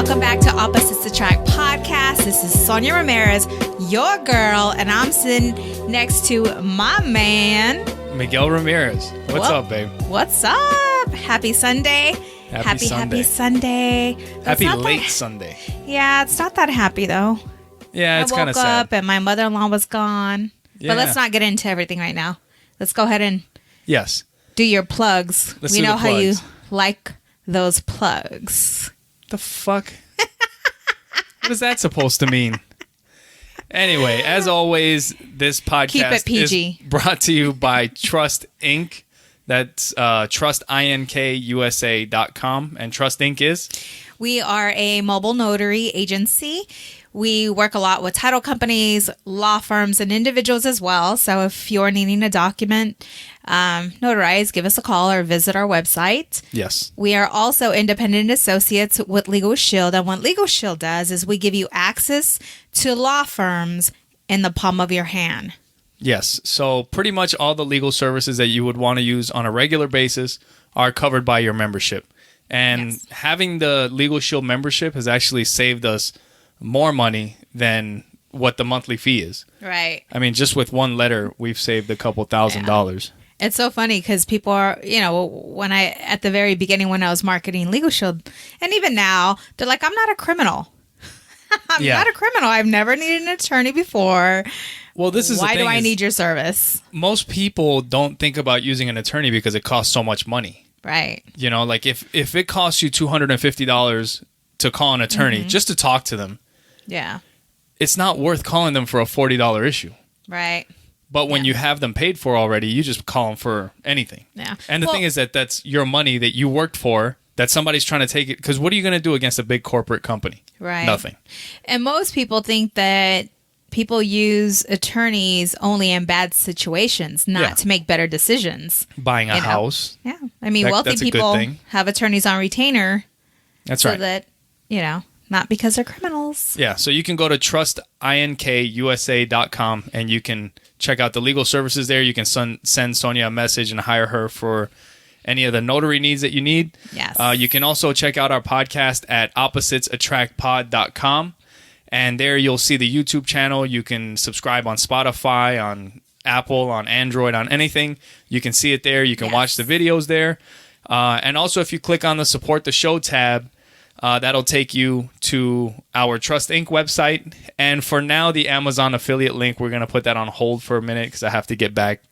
Welcome back to Opposites Attract podcast. This is Sonja Ramirez, your girl, and I'm sitting next to my man, Miguel Ramirez. What's up, babe? What's up? Happy Sunday. Happy Sunday. Happy late Sunday. Yeah, it's not that happy though. Yeah, it's kind of sad. I woke up and my mother-in-law was gone. Yeah. But let's not get into everything right now. Let's go ahead and do your plugs. We know how you like those plugs. The fuck? What is that supposed to mean? Anyway, as always, this podcast is brought to you by Trust Inc. That's trustinkusa.com. And Trust Inc. is? We are a mobile notary agency. We work a lot with title companies, law firms, and individuals as well. So if you're needing a document notarized, give us a call or visit our website. Yes. We are also independent associates with Legal Shield. And what Legal Shield does is we give you access to law firms in the palm of your hand. Yes. So pretty much all the legal services that you would want to use on a regular basis are covered by your membership. And having the Legal Shield membership has actually saved us more money than what the monthly fee is. Right. I mean, just with one letter, we've saved a couple $1,000s. It's so funny because people are, when at the very beginning when I was marketing Legal Shield, and even now, they're like, I'm not a criminal. I'm not a criminal. I've never needed an attorney before. Well, this is why do I need your service? Most people don't think about using an attorney because it costs so much money. Right. Like if it costs you $250 to call an attorney just to talk to them, it's not worth calling them for a $40 issue. Right. But when you have them paid for already, you just call them for anything. Yeah. And the thing is that's your money that you worked for, that somebody's trying to take it. Because what are you going to do against a big corporate company? Right. Nothing. And most people think that people use attorneys only in bad situations, not to make better decisions. Buying a house. Yeah. I mean, wealthy people have attorneys on retainer. That's right. So that, not because they're criminals. Yeah, so you can go to trustinkusa.com and you can check out the legal services there. You can send Sonja a message and hire her for any of the notary needs that you need. Yes. You can also check out our podcast at oppositesattractpod.com. And there you'll see the YouTube channel. You can subscribe on Spotify, on Apple, on Android, on anything. You can see it there. You can watch the videos there. And also if you click on the Support the Show tab, that'll take you to our Trust Inc. website. And for now, the Amazon affiliate link, we're going to put that on hold for a minute because I have to get back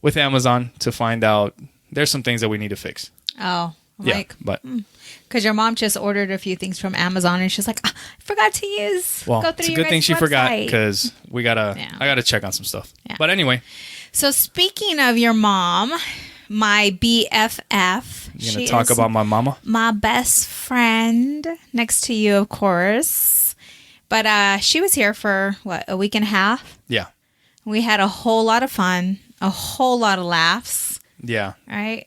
with Amazon to find out there's some things that we need to fix. Oh, because your mom just ordered a few things from Amazon and she's like, I forgot to use. Well, it's a good thing she forgot because I gotta check on some stuff. Yeah. But anyway. So speaking of your mom, my BFF. You gonna talk about my mama? My best friend next to you, of course. But she was here for a week and a half? Yeah. We had a whole lot of fun, a whole lot of laughs. Yeah. Right?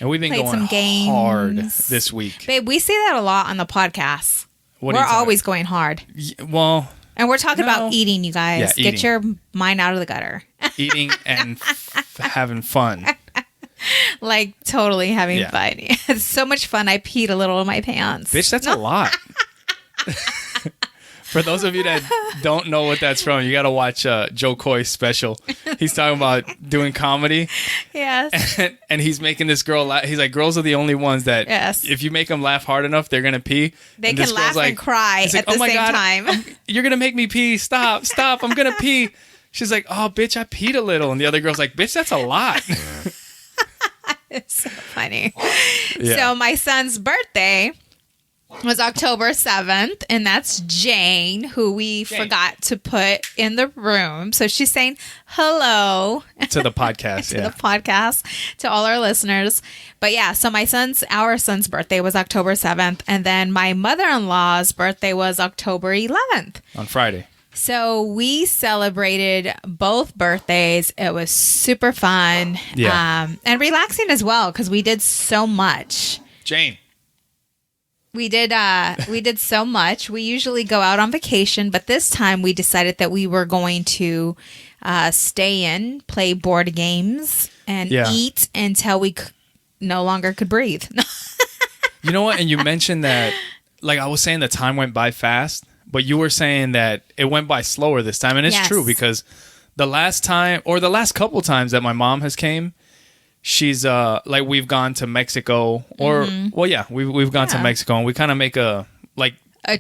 And we've been going hard this week. Babe, we say that a lot on the podcast. We're always going hard. Well... And we're talking about eating, you guys. Yeah, Get your mind out of the gutter. Eating and having fun. Like totally having fun. It's so much fun. I peed a little in my pants. Bitch, that's a lot. For those of you that don't know what that's from, you got to watch Joe Coy's special. He's talking about doing comedy. Yes. And he's making this girl laugh. He's like, girls are the only ones that if you make them laugh hard enough, they're going to pee. They can laugh and cry at the same time. You're going to make me pee. Stop. I'm going to pee. She's like, oh, bitch, I peed a little. And the other girl's like, bitch, that's a lot. It's so funny. Yeah. So my son's birthday was October 7th, and that's Jane, who we forgot to put in the room. So she's saying hello to the podcast, the podcast, to all our listeners. But yeah, so our son's birthday was October 7th, and then my mother-in-law's birthday was October 11th. On Friday. So we celebrated both birthdays. It was super fun and relaxing as well because we did so much. Jane. We did so much. We usually go out on vacation, but this time we decided that we were going to stay in, play board games, and eat until we no longer could breathe. You know what? And you mentioned that like I was saying, the time went by fast, but you were saying that it went by slower this time. And it's true, because the last time, or the last couple times that my mom has came, she's like, we've gone to Mexico, or we've gone to Mexico, and we kind of make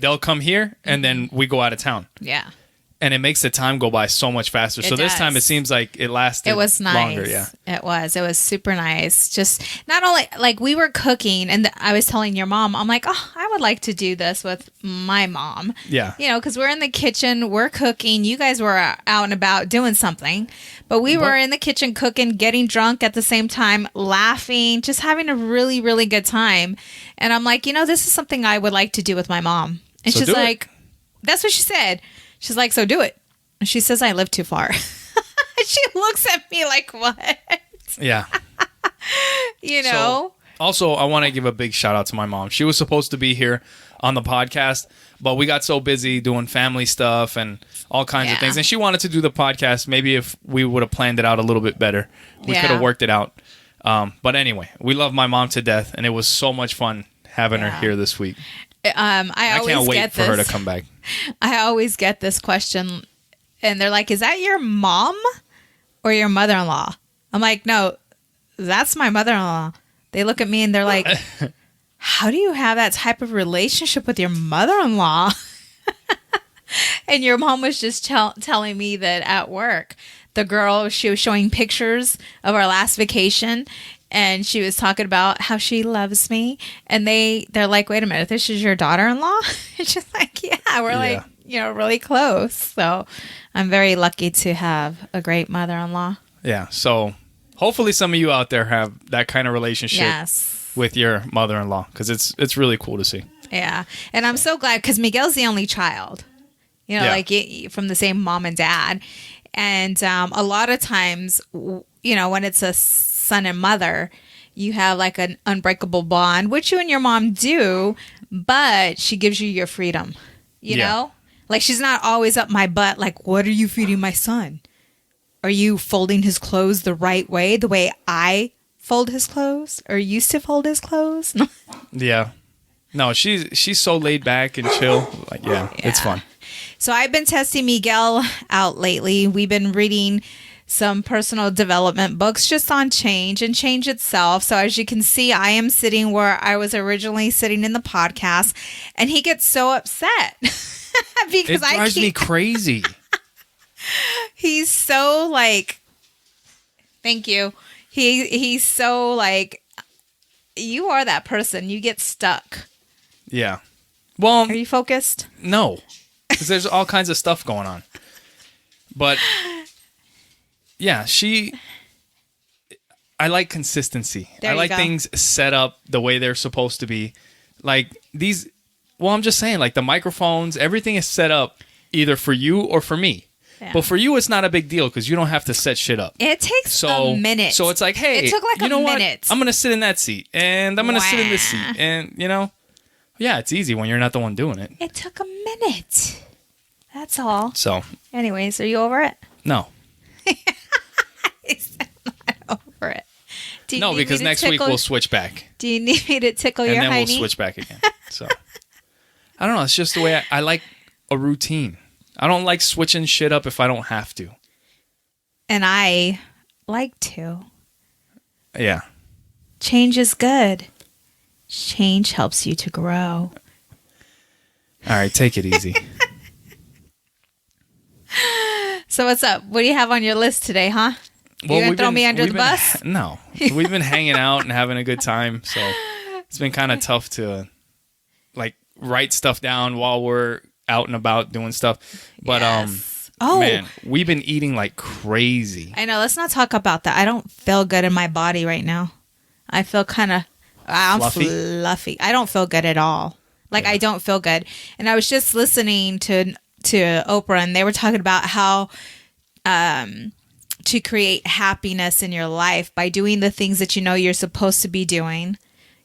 they'll come here and then we go out of town. Yeah. And it makes the time go by so much faster. So this time it seems like it lasted. It was nice. Longer, yeah. It was super nice. Just not only like we were cooking, and I was telling your mom, I'm like, oh, I would like to do this with my mom. Yeah. You know, because we're in the kitchen, we're cooking. You guys were out and about doing something, but we were in the kitchen cooking, getting drunk at the same time, laughing, just having a really, really good time. And I'm like, this is something I would like to do with my mom. And she's like, that's what she said. She's like, so do it. And she says, I live too far. She looks at me like, what? Yeah. So, also, I want to give a big shout out to my mom. She was supposed to be here on the podcast, but we got so busy doing family stuff and all kinds of things. And she wanted to do the podcast. Maybe if we would have planned it out a little bit better, we could have worked it out. But anyway, we love my mom to death, and it was so much fun having her here this week. I can't wait for her to come back. I always get this question, and they're like, is that your mom or your mother-in-law? I'm like, no, that's my mother-in-law. They look at me and they're like, how do you have that type of relationship with your mother-in-law? And your mom was just telling me that at work, the girl, she was showing pictures of our last vacation, and she was talking about how she loves me. And they're like, wait a minute, this is your daughter-in-law? And she's like, yeah, we're like, really close. So I'm very lucky to have a great mother-in-law. Yeah. So hopefully some of you out there have that kind of relationship with your mother-in-law, because it's really cool to see. Yeah. And I'm so glad, because Miguel's the only child, like from the same mom and dad. And a lot of times, when it's a son and mother, you have like an unbreakable bond, which you and your mom do, but she gives you your freedom, you know? Like, she's not always up my butt, like, what are you feeding my son? Are you folding his clothes the right way, the way I fold his clothes or used to fold his clothes? Yeah. No, she's so laid back and chill. Like, it's fun. So I've been testing Miguel out lately. We've been reading some personal development books just on change and change itself. So as you can see, I am sitting where I was originally sitting in the podcast, and he gets so upset because it drives me crazy. He's so like, thank you. He's so like, you are that person. You get stuck. Yeah. Well, are you focused? No, because there's all kinds of stuff going on. But yeah, I like consistency. I like things set up the way they're supposed to be. Like I'm just saying, like the microphones, everything is set up either for you or for me. Yeah. But for you, it's not a big deal because you don't have to set shit up. It takes a minute. So it's like, hey, it took like you know a minute. What? I'm going to sit in that seat, and I'm going to sit in this seat. And, it's easy when you're not the one doing it. It took a minute. That's all. So. Anyways, are you over it? No. He's not over it. No, because next week we'll switch back. Do you need me to tickle your hiney? And then we'll switch back again. So, I don't know. It's just the way I like a routine. I don't like switching shit up if I don't have to. And I like to. Yeah. Change is good. Change helps you to grow. All right, take it easy. So what's up? What do you have on your list today, huh? You going to throw me under the bus? No. We've been hanging out and having a good time, so it's been kind of tough to write stuff down while we're out and about doing stuff. But man, we've been eating like crazy. I know. Let's not talk about that. I don't feel good in my body right now. I feel kind of fluffy. I don't feel good at all. I don't feel good. And I was just listening to Oprah, and they were talking about how to create happiness in your life by doing the things that you're supposed to be doing.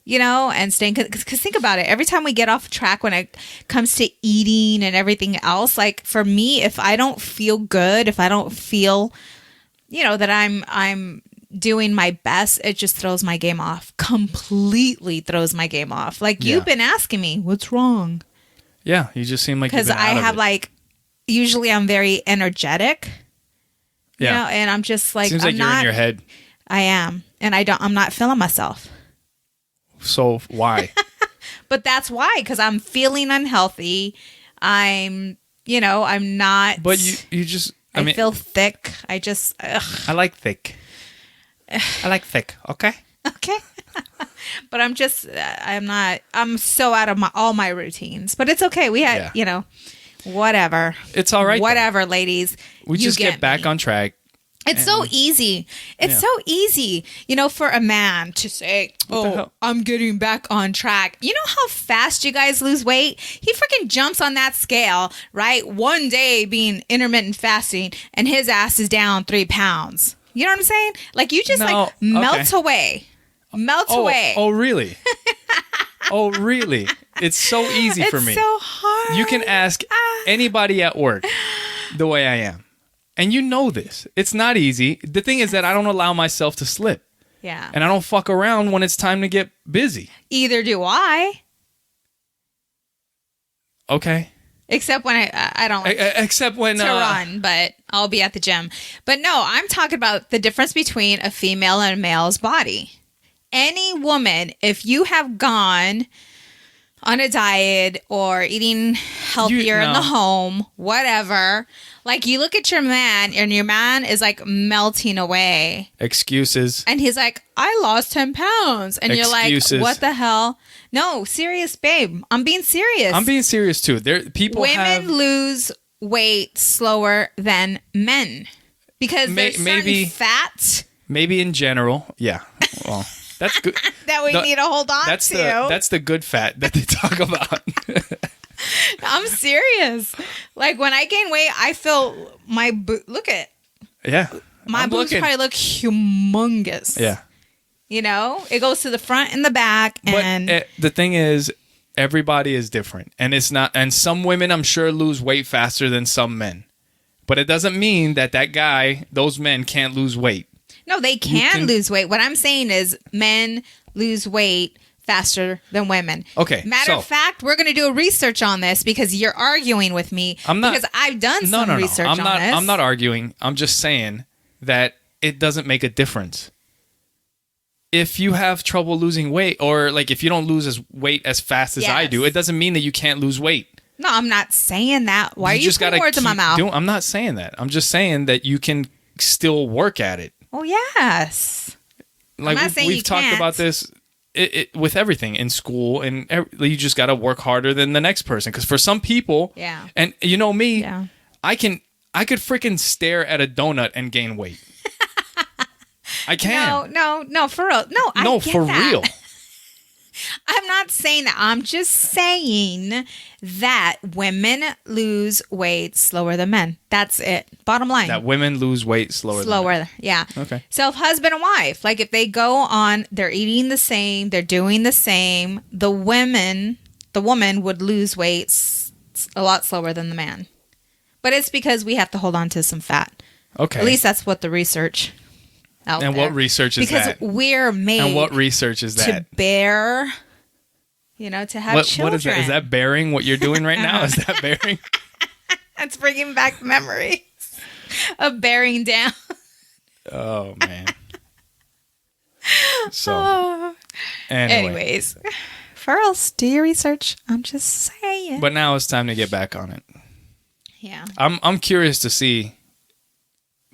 And staying, because think about it. Every time we get off track when it comes to eating and everything else, like for me, if I don't feel good, if I don't feel, that I'm doing my best, it just throws my game off. Completely throws my game off. Like, you've been asking me, what's wrong? Yeah, you just seem like you've been because I have like, usually I'm very energetic. Yeah, you know, and I'm just like, seems like you're in your head. I am, and I'm not feeling myself. So why? But that's why, because I'm feeling unhealthy. I'm not. But you just. I mean, feel thick. I just. I like thick. I like thick. Okay. Okay. But I'm just. I'm not. I'm so out of all my routines. But it's okay. We had. Whatever. It's all right. Whatever, ladies. We just get back on track. It's so easy. It's so easy, for a man to say, "Oh, I'm getting back on track." You know how fast you guys lose weight? He freaking jumps on that scale, right? One day being intermittent fasting, and his ass is down 3 pounds. You know what I'm saying? Like, you just melt away. Melt away. Oh, really? Oh, really? It's so easy for me. It's so hard. You can ask anybody at work the way I am. And you know this. It's not easy. The thing is that I don't allow myself to slip. Yeah. And I don't fuck around when it's time to get busy. Either do I. Okay. Except when I don't like except when to run, but I'll be at the gym. But no, I'm talking about the difference between a female and a male's body. Any woman, if you have gone on a diet or eating healthier in the home, whatever, like, you look at your man and your man is like melting away. Excuses. And he's like, I lost 10 pounds. And Excuses. You're like, what the hell? No, serious, babe. I'm being serious. I'm being serious too. Women lose weight slower than men because there's certain fat. Maybe in general. Yeah. Well, that's good. that we need to hold on to. That's the good fat that they talk about. I'm serious. Like, when I gain weight, I feel my look at. Yeah. My boobs probably look humongous. Yeah. It goes to the front and the back. But the thing is, everybody is different. And it's not. And some women, I'm sure, lose weight faster than some men. But it doesn't mean that guy, those men can't lose weight. No, they can lose weight. What I'm saying is men lose weight faster than women. Okay. Matter of fact, we're going to do a research on this because you're arguing with me. I'm not. Because I've done some research on this. I'm not arguing. I'm just saying that it doesn't make a difference. If you have trouble losing weight, or like if you don't lose weight as fast as I do, it doesn't mean that you can't lose weight. No, I'm not saying that. Why are you putting words in my mouth? I'm not saying that. I'm just saying that you can still work at it. Oh, yes. Like, we've talked about this with everything in school, and you just got to work harder than the next person. Because for some people, and you know me, I could freaking stare at a donut and gain weight. I can. No, for real. No, for real. I'm not saying that. I'm just saying that women lose weight slower than men. That's it. Bottom line. That women lose weight slower than men. Yeah. Okay. So if husband and wife, like, if they go on, they're eating the same, they're doing the same, the woman would lose weight a lot slower than the man. But it's because we have to hold on to some fat. Okay. At least that's what the research out there. And what research is that? Because we're made. And what research is that? To bear, to have children. What is that? Is that bearing what you're doing right now? Is that bearing? That's bringing back memories of bearing down. Oh, man. So, anyways, Furls, do your research. I'm just saying. But now it's time to get back on it. Yeah. I'm curious to see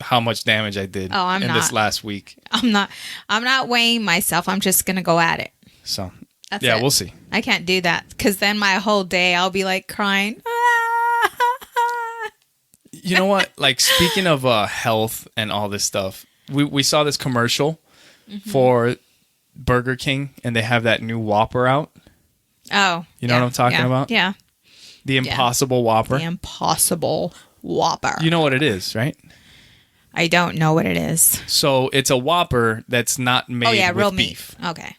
how much damage I did this last week. I'm not weighing myself. I'm just going to go at it. So, that's we'll see. I can't do that because then my whole day I'll be like crying. You know what? Like, speaking of health and all this stuff, we saw this commercial for Burger King, and they have that new Whopper out. Oh. You know what I'm talking about? Yeah. The Impossible Whopper. The Impossible Whopper. You know what it is, right? I don't know what it is. So it's a Whopper that's not made with beef. Meat. Okay.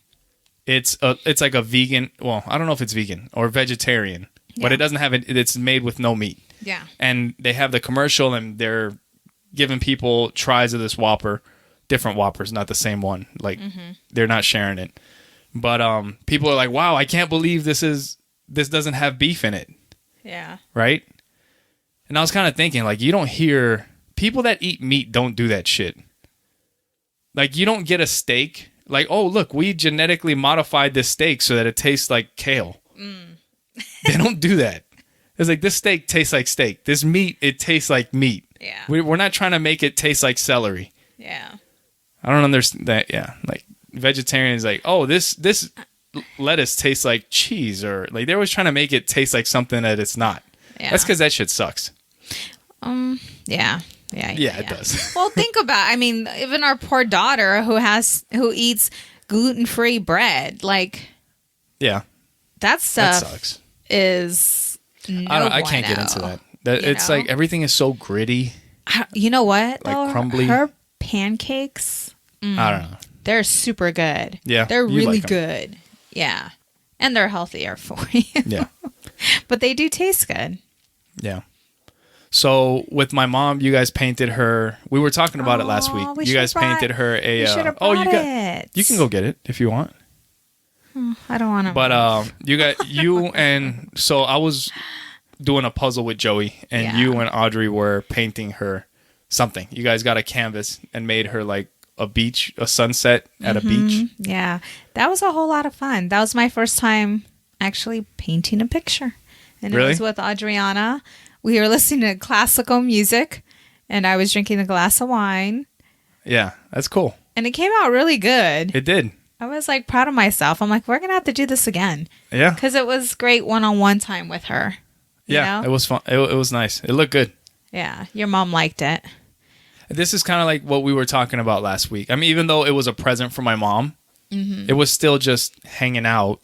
It's like a vegan. Well, I don't know if it's vegan or vegetarian, but it doesn't have it. It's made with no meat. Yeah. And they have the commercial, and they're giving people tries of this Whopper different Whoppers, not the same one. Like they're not sharing it. But people are like, wow, I can't believe this doesn't have beef in it. Yeah. Right? And I was kind of thinking, like, you don't hear people that eat meat don't do that shit. Like, you don't get a steak. Like, oh, look, we genetically modified this steak so that it tastes like kale. They don't do that. It's like, this steak tastes like steak. This meat, it tastes like meat. Yeah. We're not trying to make it taste like celery. Yeah. I don't understand that. Yeah. Like, vegetarians, like, oh, this lettuce tastes like cheese. Or, like, they're always trying to make it taste like something that it's not. Yeah. That's because that shit sucks. Yeah. Yeah, it does. Well, think about, I mean, even our poor daughter who eats gluten-free bread, like, yeah, that stuff sucks. Is I can't get into that. It's like everything is so gritty. You know what? Like crumbly. Her pancakes, I don't know. They're super good. Yeah, they're really like good. Yeah, and they're healthier for you. Yeah, but they do taste good. Yeah. So with my mom, you guys painted her. We were talking about it last week. You guys painted her a. You can go get it if you want. I don't want to. But so I was doing a puzzle with Joey, and you and Audrey were painting her something. You guys got a canvas and made her like a sunset at a beach. Yeah, that was a whole lot of fun. That was my first time actually painting a picture, and it was with Adriana. We were listening to classical music, and I was drinking a glass of wine. Yeah, that's cool. And it came out really good. It did. I was like proud of myself. I'm like, we're going to have to do this again. Yeah. Because it was great one-on-one time with her. Yeah, it was fun. It was nice. It looked good. Yeah, your mom liked it. This is kind of like what we were talking about last week. I mean, even though it was a present for my mom, it was still just hanging out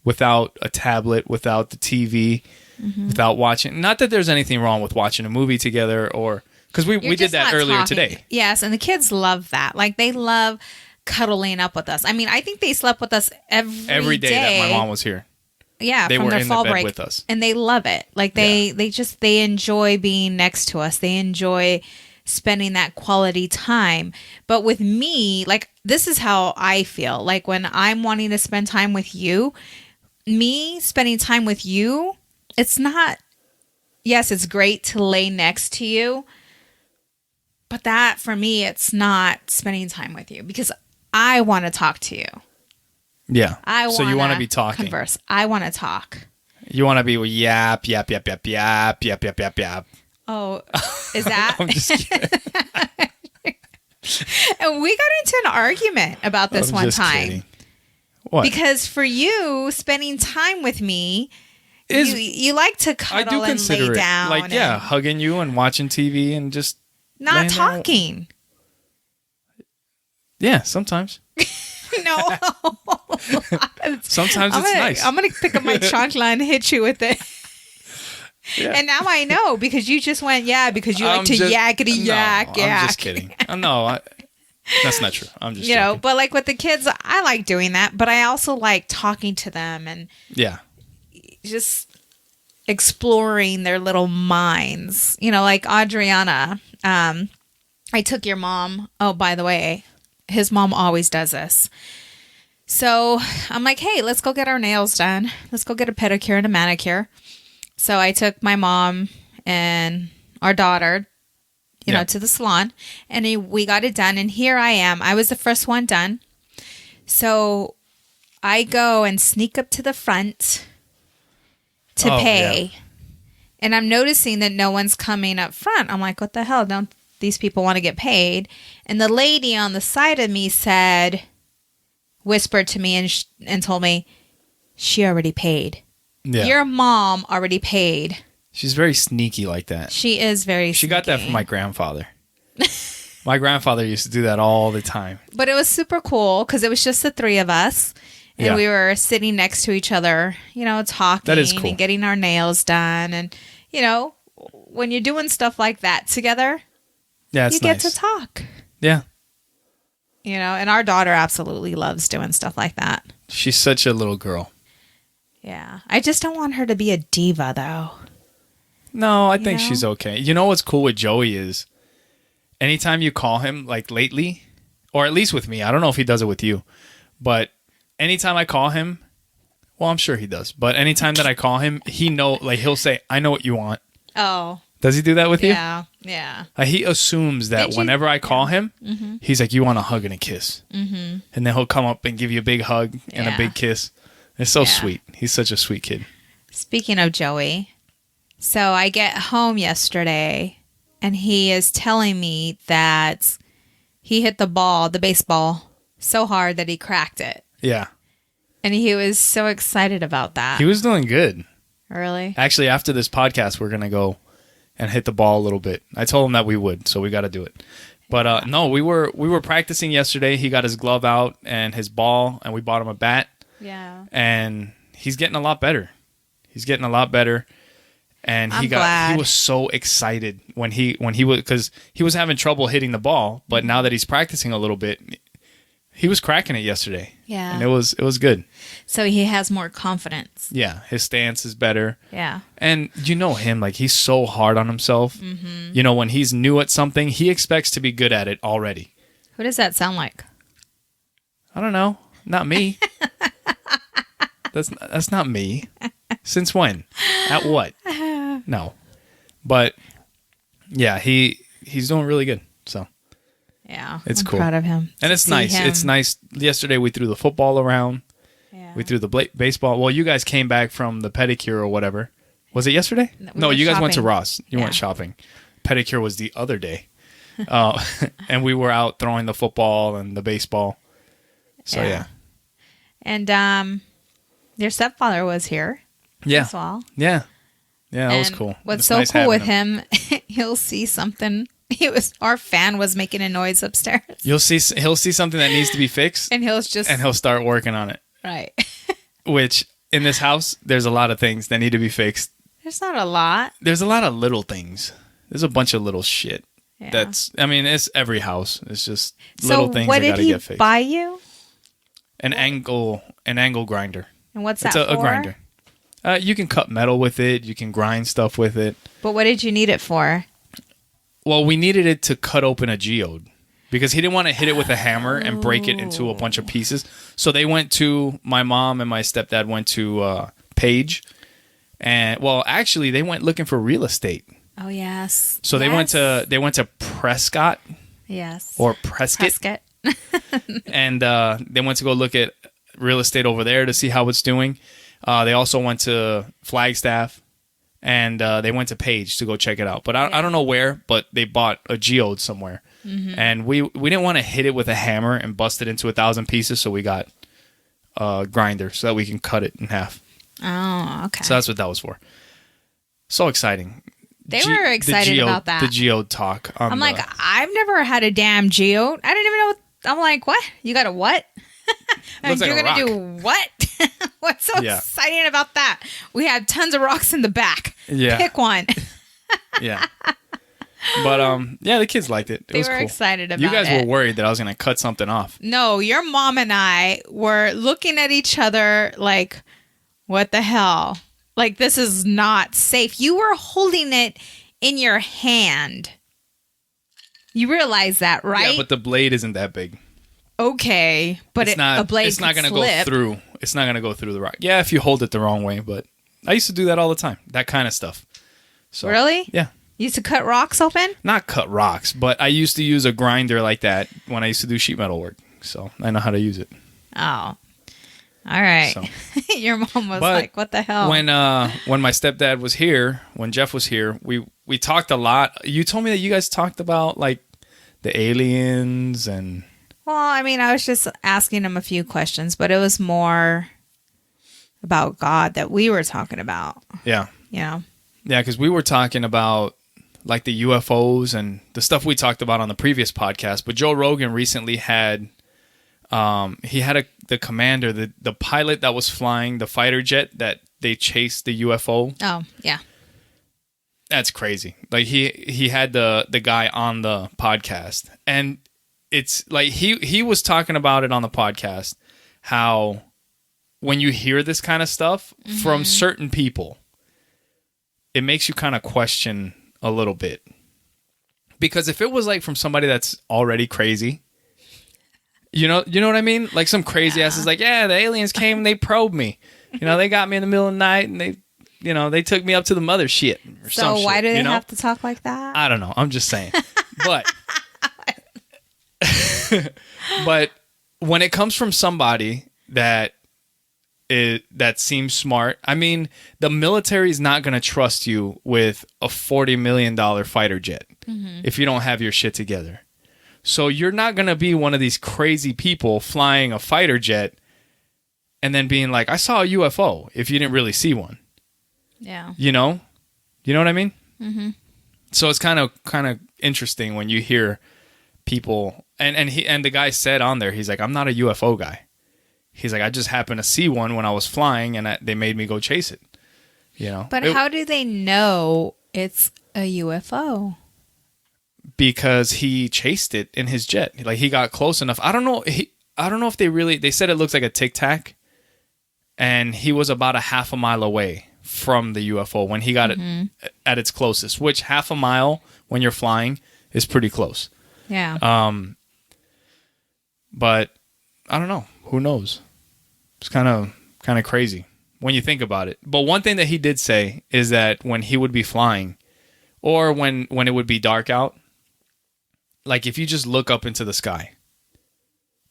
without a tablet, without the TV. Without watching, not that there's anything wrong with watching a movie together, or because we did that earlier today. Yes, and the kids love that. Like, they love cuddling up with us. I mean, I think they slept with us every day that my mom was here. Yeah, they from were their in fall the bed break with us, and they love it. Like they enjoy being next to us. They enjoy spending that quality time. But with me, like, this is how I feel. Like, when I'm wanting to spend time with you, me spending time with you. It's not, yes, it's great to lay next to you, but that, for me, it's not spending time with you because I want to talk to you. Yeah. So you want to be talking. Converse. I want to talk. You want to be yap, yap, yap, yap, yap, yap, yap, yap, yap. Oh, is that? I'm just kidding. And we got into an argument about this one time. Kidding. What? Because for you, spending time with me, you like to cuddle and lay down. Like, hugging you and watching TV and just not talking. Yeah, sometimes. No. Sometimes it's nice. I'm going to pick up my chancla and hit you with it. Yeah. And now I know because you just went, because you like to yakety yak. I'm just kidding. No, that's not true. I'm just joking. But like with the kids, I like doing that, but I also like talking to them and just exploring their little minds. Like Adriana, I took your mom. Oh, by the way, his mom always does this. So I'm like, hey, let's go get our nails done. Let's go get a pedicure and a manicure. So I took my mom and our daughter, to the salon, and we got it done. And here I am. I was the first one done. So I go and sneak up to the front to pay. Yeah. And I'm noticing that no one's coming up front. I'm like, what the hell? Don't these people want to get paid? And the lady on the side of me whispered to me and told me, she already paid. Yeah. Your mom already paid. She's very sneaky like that. She is very sneaky. She got that from my grandfather. My grandfather used to do that all the time. But it was super cool because it was just the three of us. And we were sitting next to each other, talking that is cool. And getting our nails done. And, when you're doing stuff like that together, you get to talk. Yeah. And our daughter absolutely loves doing stuff like that. She's such a little girl. Yeah. I just don't want her to be a diva, though. No, I think she's okay. You know what's cool with Joey is anytime you call him, like lately, or at least with me. I don't know if he does it with you, but anytime I call him, well, I'm sure he does. But anytime that I call him, he'll say, "I know what you want." Oh. Does he do that with you? Yeah. Yeah. He assumes that whenever I call him, he's like, "You want a hug and a kiss," and then he'll come up and give you a big hug and a big kiss. It's so sweet. He's such a sweet kid. Speaking of Joey, so I get home yesterday, and he is telling me that he hit the baseball, so hard that he cracked it. Yeah. And he was so excited about that. He was doing good. Really? Actually, after this podcast, we're going to go and hit the ball a little bit. I told him that we would, so we got to do it. But no, we were practicing yesterday. He got his glove out and his ball, and we bought him a bat. Yeah. And he's getting a lot better. And he was so excited when he was, because he was having trouble hitting the ball, but now that he's practicing a little bit, he was cracking it yesterday. Yeah. And it was good. So he has more confidence. Yeah. His stance is better. Yeah. And you know him, like, he's so hard on himself. Mm-hmm. You know, when he's new at something, he expects to be good at it already. Who does that sound like? I don't know. Not me. That's not me. Since when? At what? No. But yeah, he's doing really good. So yeah, it's I'm cool. Proud of him. And it's nice. It's nice. Yesterday we threw the football around. Yeah. We threw the baseball. Well, you guys came back from the pedicure or whatever. Was it yesterday? No, you guys went to Ross. You went shopping. Pedicure was the other day. And we were out throwing the football and the baseball. So yeah. And your stepfather was here. Yeah. As well. Yeah. Yeah, that was cool. What's so cool with him, he'll see something. Our fan was making a noise upstairs. He'll see something that needs to be fixed. And he'll start working on it. Right. Which in this house, there's a lot of things that need to be fixed. There's not a lot. There's a lot of little things. There's a bunch of little shit. Yeah. It's every house. It's just little things that gotta get fixed. So what did he buy you? An angle grinder. And what's that for? It's a grinder. You can cut metal with it. You can grind stuff with it. But what did you need it for? Well, we needed it to cut open a geode because he didn't want to hit it with a hammer and break it into a bunch of pieces. So my mom and my stepdad went to Page. And well, actually they went looking for real estate. Oh, yes. So they went to Prescott. Yes. Or Prescott. And they went to go look at real estate over there to see how it's doing. They also went to Flagstaff, and they went to Page to go check it out. But I don't know where, but they bought a geode somewhere. Mm-hmm. And we didn't want to hit it with a hammer and bust it into 1,000 pieces, so we got a grinder so that we can cut it in half. Oh, okay. So that's what that was for. So exciting. They were excited about that. The geode talk. I'm like, I've never had a damn geode. I didn't even know. I'm like, what? You got a what? Looks like you're going to do what? What's so exciting about that? We have tons of rocks in the back. Yeah. Pick one. Yeah. But the kids liked it. They were excited about it. You guys were worried that I was going to cut something off. No, your mom and I were looking at each other like, what the hell? Like, this is not safe. You were holding it in your hand. You realize that, right? Yeah, but the blade isn't that big. Okay, but a blade it's not going to go through. It's not going to go through the rock. Yeah, if you hold it the wrong way, but I used to do that all the time. That kind of stuff. So, really? Yeah. You used to cut rocks open? Not cut rocks, but I used to use a grinder like that when I used to do sheet metal work. So I know how to use it. Oh. All right. So. Your mom was like, what the hell? When my stepdad was here, when Jeff was here, we talked a lot. You told me that you guys talked about like the aliens and... Well, I mean, I was just asking him a few questions, but it was more about God that we were talking about. Yeah. Yeah. Yeah, because we were talking about like the UFOs and the stuff we talked about on the previous podcast. But Joe Rogan recently had, the commander, the pilot that was flying the fighter jet that they chased the UFO. Oh, yeah. That's crazy. Like he had the guy on the podcast, and it's like he was talking about it on the podcast, how when you hear this kind of stuff from certain people, it makes you kind of question a little bit. Because if it was like from somebody that's already crazy, You know what I mean? Like some crazy ass is like, yeah, the aliens came and they probed me. They got me in the middle of the night and they took me up to the mothership. So why do they have to talk like that? I don't know. I'm just saying. But but when it comes from somebody that seems smart, I mean, the military is not going to trust you with a $40 million fighter jet if you don't have your shit together. So you're not going to be one of these crazy people flying a fighter jet and then being like, I saw a UFO if you didn't really see one. Yeah. You know what I mean? Mm-hmm. So it's kind of interesting when you hear people, and the guy said on there, he's like, I'm not a UFO guy. He's like, I just happened to see one when I was flying, and they made me go chase it. But how do they know it's a UFO? Because he chased it in his jet. Like he got close enough. I don't know if they said it looks like a Tic Tac, and he was about a half a mile away from the UFO when he got it at its closest, which half a mile when you're flying is pretty close. Yeah. But I don't know. Who knows? It's kind of crazy when you think about it. But one thing that he did say is that when he would be flying, or when it would be dark out, like if you just look up into the sky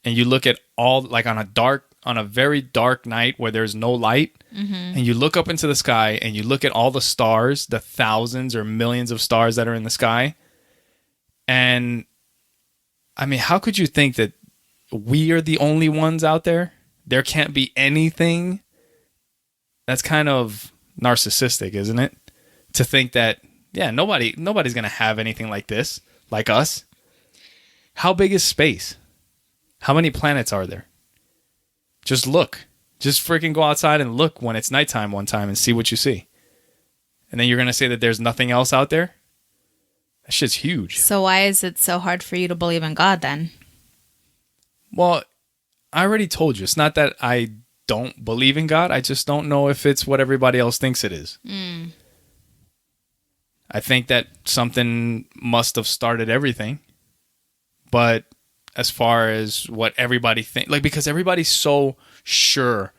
and you look at all, like on a very dark night where there's no light, and you look up into the sky and you look at all the stars, the thousands or millions of stars that are in the sky, and I mean, how could you think that we are the only ones out there? There can't be anything. That's kind of narcissistic, isn't it? To think that, yeah, nobody's going to have anything like this, like us. How big is space? How many planets are there? Just look. Just freaking go outside and look when it's nighttime one time and see what you see. And then you're going to say that there's nothing else out there? That shit's huge. So why is it so hard for you to believe in God then? Well, I already told you. It's not that I don't believe in God. I just don't know if it's what everybody else thinks it is. I think that something must have started everything. But as far as what everybody thinks, like, because everybody's so sure,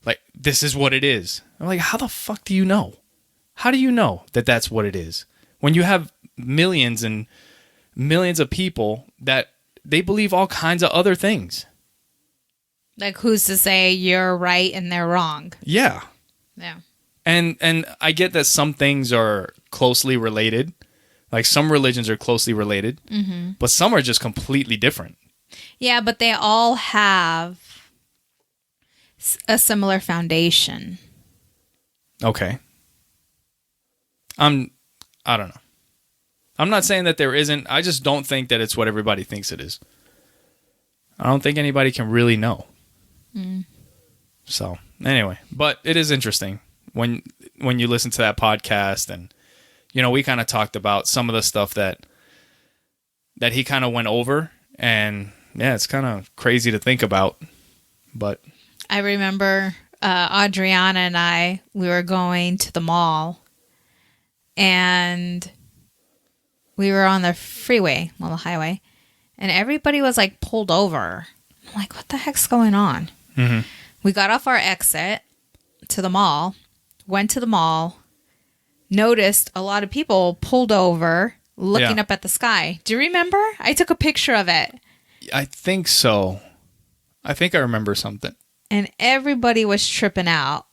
like, this is what it is. I'm like, how the fuck do you know? How do you know that that's what it is? When you have millions and millions of people that they believe all kinds of other things. Like, who's to say you're right and they're wrong? Yeah. Yeah. And I get that some things are closely related. Like some religions are closely related, but some are just completely different. Yeah, but they all have a similar foundation. Okay. I don't know. I'm not saying that there isn't. I just don't think that it's what everybody thinks it is. I don't think anybody can really know. So, anyway, but it is interesting when you listen to that podcast, and we kind of talked about some of the stuff that he kind of went over, and yeah, it's kind of crazy to think about. But I remember Adriana and we were going to the mall, and we were on the freeway, the highway, and everybody was like pulled over. I'm like, what the heck's going on? We got off our exit to the mall, went to the mall, noticed a lot of people pulled over looking up at the sky. Do you remember? I took a picture of it. I think so. I think I remember something. And everybody was tripping out.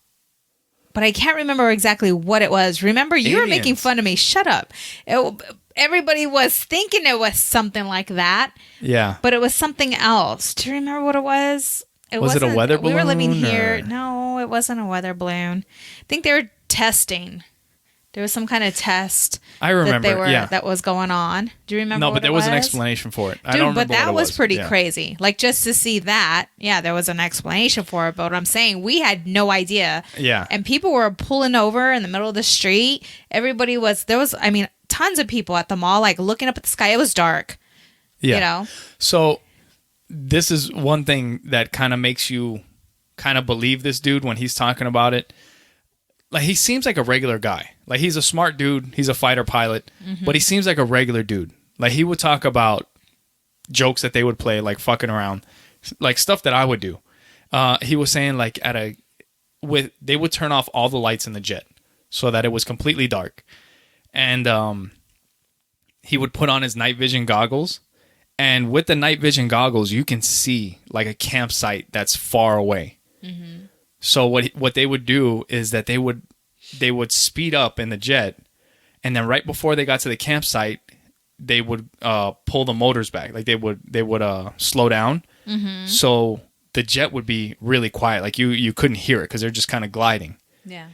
But I can't remember exactly what it was. Remember, you were making fun of me. Shut up. Everybody was thinking it was something like that. Yeah. But it was something else. Do you remember what it was? Was it a weather balloon? We were living here. No, it wasn't a weather balloon. I think they were testing. There was some kind of test. I remember. That was going on. Do you remember? No, but there was an explanation for it. Dude, I don't remember. But that was pretty crazy. Like, just to see that, there was an explanation for it. But what I'm saying, we had no idea. Yeah. And people were pulling over in the middle of the street. There was tons of people at the mall, like looking up at the sky. It was dark. Yeah. So this is one thing that kind of makes you kind of believe this dude when he's talking about it. Like, he seems like a regular guy. Like, he's a smart dude. He's a fighter pilot. But he seems like a regular dude. Like, he would talk about jokes that they would play, like fucking around. like stuff that I would do. He was saying like they would turn off all the lights in the jet so that it was completely dark. And he would put on his night vision goggles. And with the night vision goggles, you can see like a campsite that's far away. Mm-hmm. So what they would do is that they would speed up in the jet, and then right before they got to the campsite, they would pull the motors back. Like they would slow down. Mm-hmm. So the jet would be really quiet. Like you couldn't hear it because they're just kind of gliding. Yeah.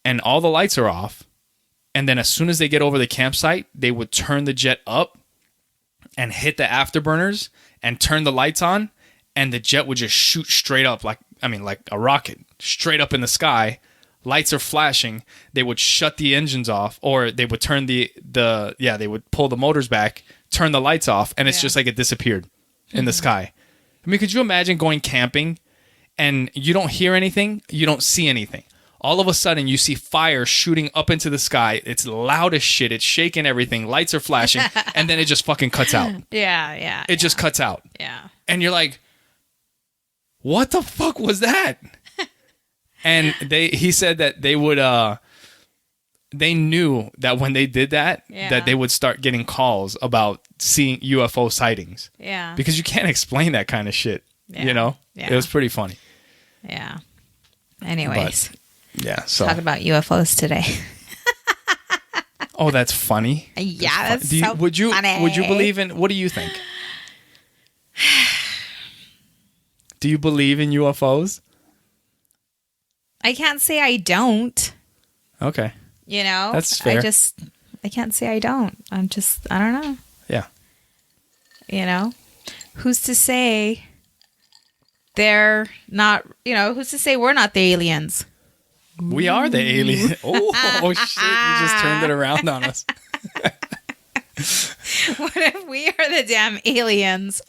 And all the lights are off. And then as soon as they get over the campsite, they would turn the jet up and hit the afterburners and turn the lights on, and the jet would just shoot straight up like a rocket, straight up in the sky. Lights are flashing. They would shut the engines off, or they would turn they would pull the motors back, turn the lights off, and it's just like it disappeared in the sky. I mean, could you imagine going camping and you don't hear anything, you don't see anything? All of a sudden, you see fire shooting up into the sky. It's loud as shit. It's shaking everything. Lights are flashing. And then it just fucking cuts out. Yeah. It just cuts out. Yeah. And you're like, what the fuck was that? And he said that they would, they knew that when they did that, that they would start getting calls about seeing UFO sightings. Yeah. Because you can't explain that kind of shit. Yeah. You know? Yeah. It was pretty funny. Yeah. Anyways. Yeah, so talk about UFOs today. Oh, that's funny. Yeah, that's funny. so Would you believe in? What do you think? Do you believe in UFOs? I can't say I don't. Okay. You know, that's fair. I can't say I don't. I don't know. Yeah. You know, who's to say they're not? You know, who's to say we're not the aliens? We are the alien. Oh shit! You just turned it around on us. What if we are the damn aliens?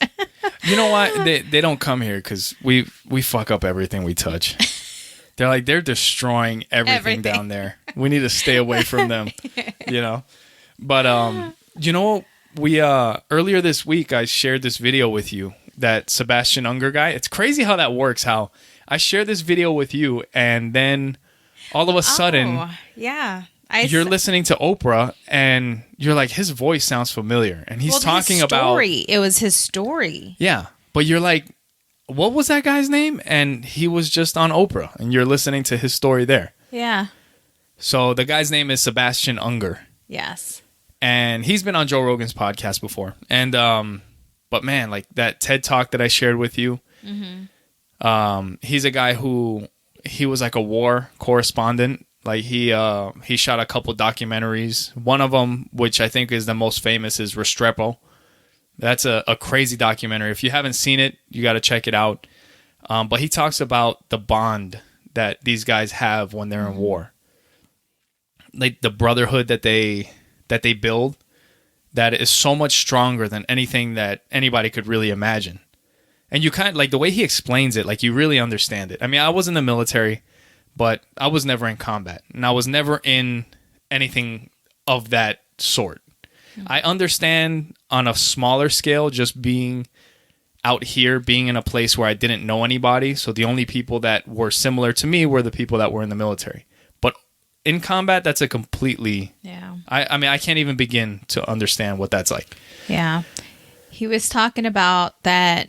You know what? They don't come here because we fuck up everything we touch. They're destroying everything down there. We need to stay away from them. You know, but you know, we earlier this week I shared this video with you, that Sebastian Unger guy. It's crazy how that works. How I shared this video with you, and then all of a sudden, you're listening to Oprah, and you're like, his voice sounds familiar, and he's talking about it was his story. Yeah, but you're like, what was that guy's name? And he was just on Oprah, and you're listening to his story there. Yeah. So the guy's name is Sebastian Unger. Yes. And he's been on Joe Rogan's podcast before, and but man, like that TED Talk that I shared with you. Mm-hmm. He's a guy who. He was like a war correspondent. Like he shot a couple documentaries. One of them, which I think is the most famous, is Restrepo. That's a crazy documentary. If you haven't seen it, you got to check it out. But he talks about the bond that these guys have when they're in war. Like the brotherhood that they build, that is so much stronger than anything that anybody could really imagine. And you kind of, like, the way he explains it, like, you really understand it. I mean, I was in the military, but I was never in combat. And I was never in anything of that sort. Mm-hmm. I understand on a smaller scale, just being out here, being in a place where I didn't know anybody. So the only people that were similar to me were the people that were in the military. But in combat, that's a completely... Yeah. I mean, I can't even begin to understand what that's like. Yeah. He was talking about that...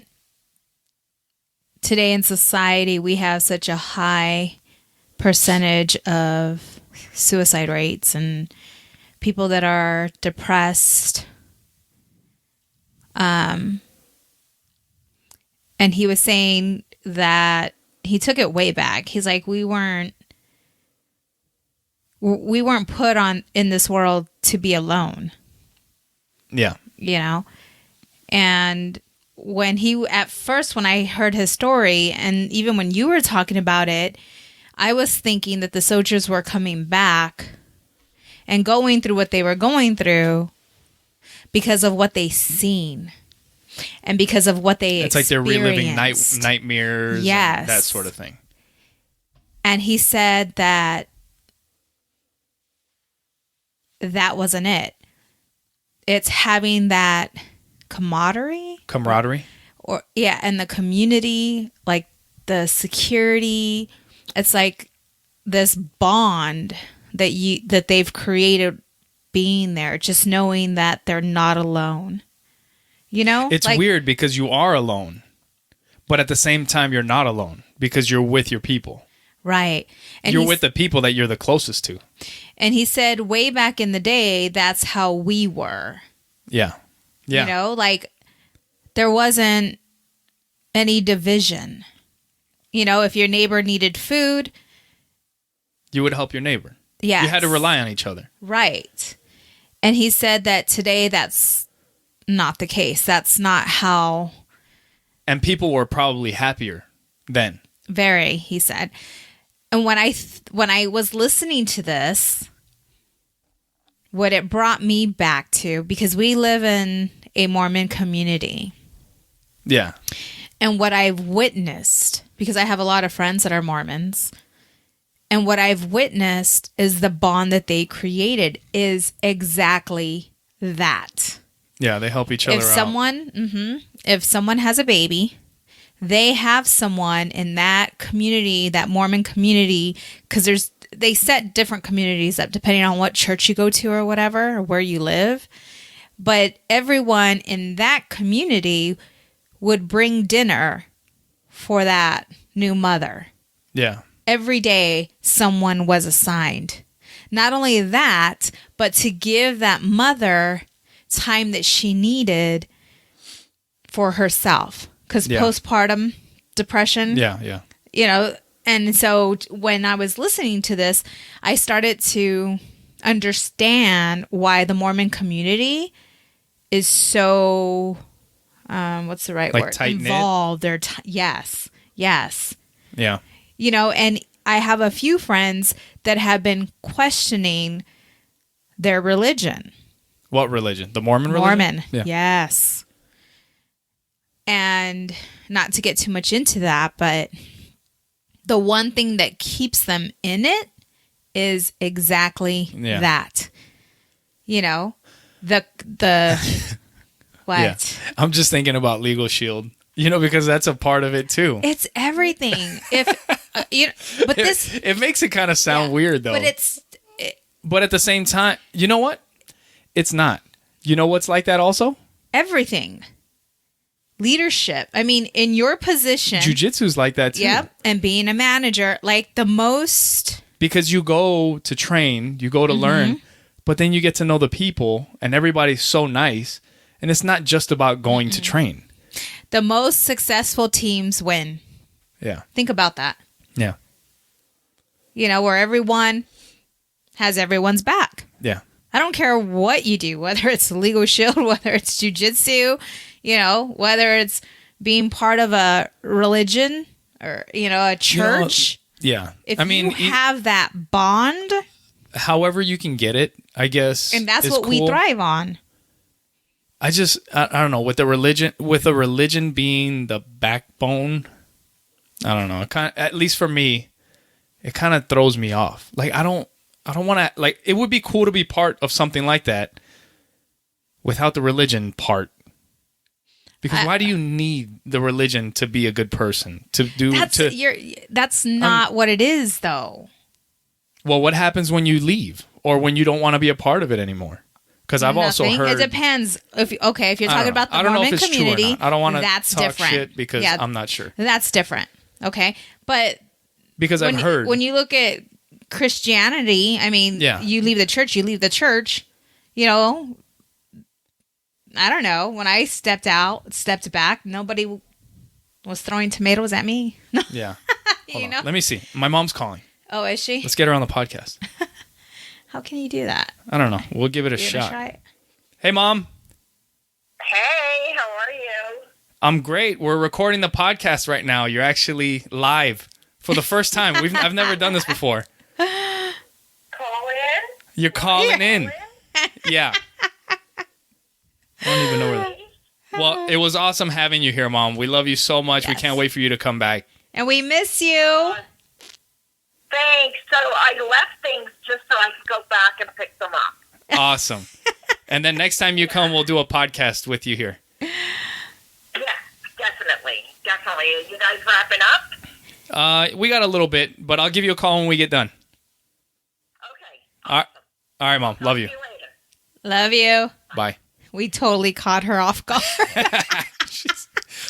Today in society, we have such a high percentage of suicide rates and people that are depressed. And he was saying that he took it way back. He's like, we weren't put on in this world to be alone. Yeah. You know, and when I heard his story, and even when you were talking about it, I was thinking that the soldiers were coming back and going through what they were going through because of what they seen and because of what they experienced. It's like they're reliving nightmares, yes, and that sort of thing. And he said that wasn't it. It's having that camaraderie and the community, like the security. It's like this bond that they've created being there, just knowing that they're not alone. It's like, weird because you are alone, but at the same time you're not alone because you're with your people. Right. And you're with the people that you're the closest to. And he said way back in the day, that's how we were. Yeah. Yeah. Like there wasn't any division. If your neighbor needed food, you would help your neighbor. Yeah. You had to rely on each other. Right. And he said that today that's not the case. That's not how. And people were probably happier then. Very, he said. And when I was listening to this, what it brought me back to, because we live in a Mormon community. Yeah. And what I've witnessed, because I have a lot of friends that are Mormons, and what I've witnessed is the bond that they created is exactly that. Yeah, they help each other out. If someone has a baby, they have someone in that community, that Mormon community, because they set different communities up depending on what church you go to or whatever, or where you live. But everyone in that community would bring dinner for that new mother. Yeah. Every day someone was assigned. Not only that, but to give that mother time that she needed for herself. Because postpartum depression. Yeah, yeah. And so when I was listening to this, I started to understand why the Mormon community is so, what's the right word? Tight-knit? Involved. They're yes. Yeah. And I have a few friends that have been questioning their religion. What religion? The Mormon religion? Mormon, yeah. Yes. And not to get too much into that, but the one thing that keeps them in it is exactly that. The what? Yeah. I'm just thinking about Legal Shield, because that's a part of it too. It's everything. But this it makes it kind of sound weird though. But at the same time, you know what? It's not. You know what's like that also? Everything. Leadership. I mean, in your position. Jiu-jitsu's like that too. Yep. And being a manager, like the most. Because you go to train, you go to learn, but then you get to know the people and everybody's so nice. And it's not just about going to train. The most successful teams win. Yeah. Think about that. Yeah. Where everyone has everyone's back. Yeah. I don't care what you do, whether it's Legal Shield, whether it's jiu-jitsu, whether it's being part of a religion or, a church. Yeah. If you have that bond. However you can get it, I guess. And that's what we thrive on. I don't know, with a religion being the backbone, I don't know. At least for me, it kind of throws me off. Like, I don't want to, like, it would be cool to be part of something like that without the religion part. Because why do you need the religion to be a good person? That's not what it is, though. Well, what happens when you leave or when you don't want to be a part of it anymore? Because I've also heard... It depends. If you're talking about the Mormon community, I don't want to that's talk different. Shit because I'm not sure. That's different. Okay? But... Because I've heard... When you look at Christianity, I mean, you leave the church. I don't know. When I stepped back, nobody was throwing tomatoes at me. Yeah. Let me see. My mom's calling. Oh, is she? Let's get her on the podcast. How can you do that? I don't know. We'll give it a shot. Hey, Mom. Hey, how are you? I'm great. We're recording the podcast right now. You're actually live for the first time. I've never done this before. Call in? You're calling in. Yeah. I don't even know where that... Well, it was awesome having you here, Mom. We love you so much. Yes. We can't wait for you to come back. And we miss you. Thanks. So I left things just so I could go back and pick them up. Awesome. And then next time you come, we'll do a podcast with you here. Yeah, definitely. definitely. Are you guys wrapping up? We got a little bit, but I'll give you a call when we get done. Okay. All right, Mom. Love you. See you later. Love you. Bye. We totally caught her off guard.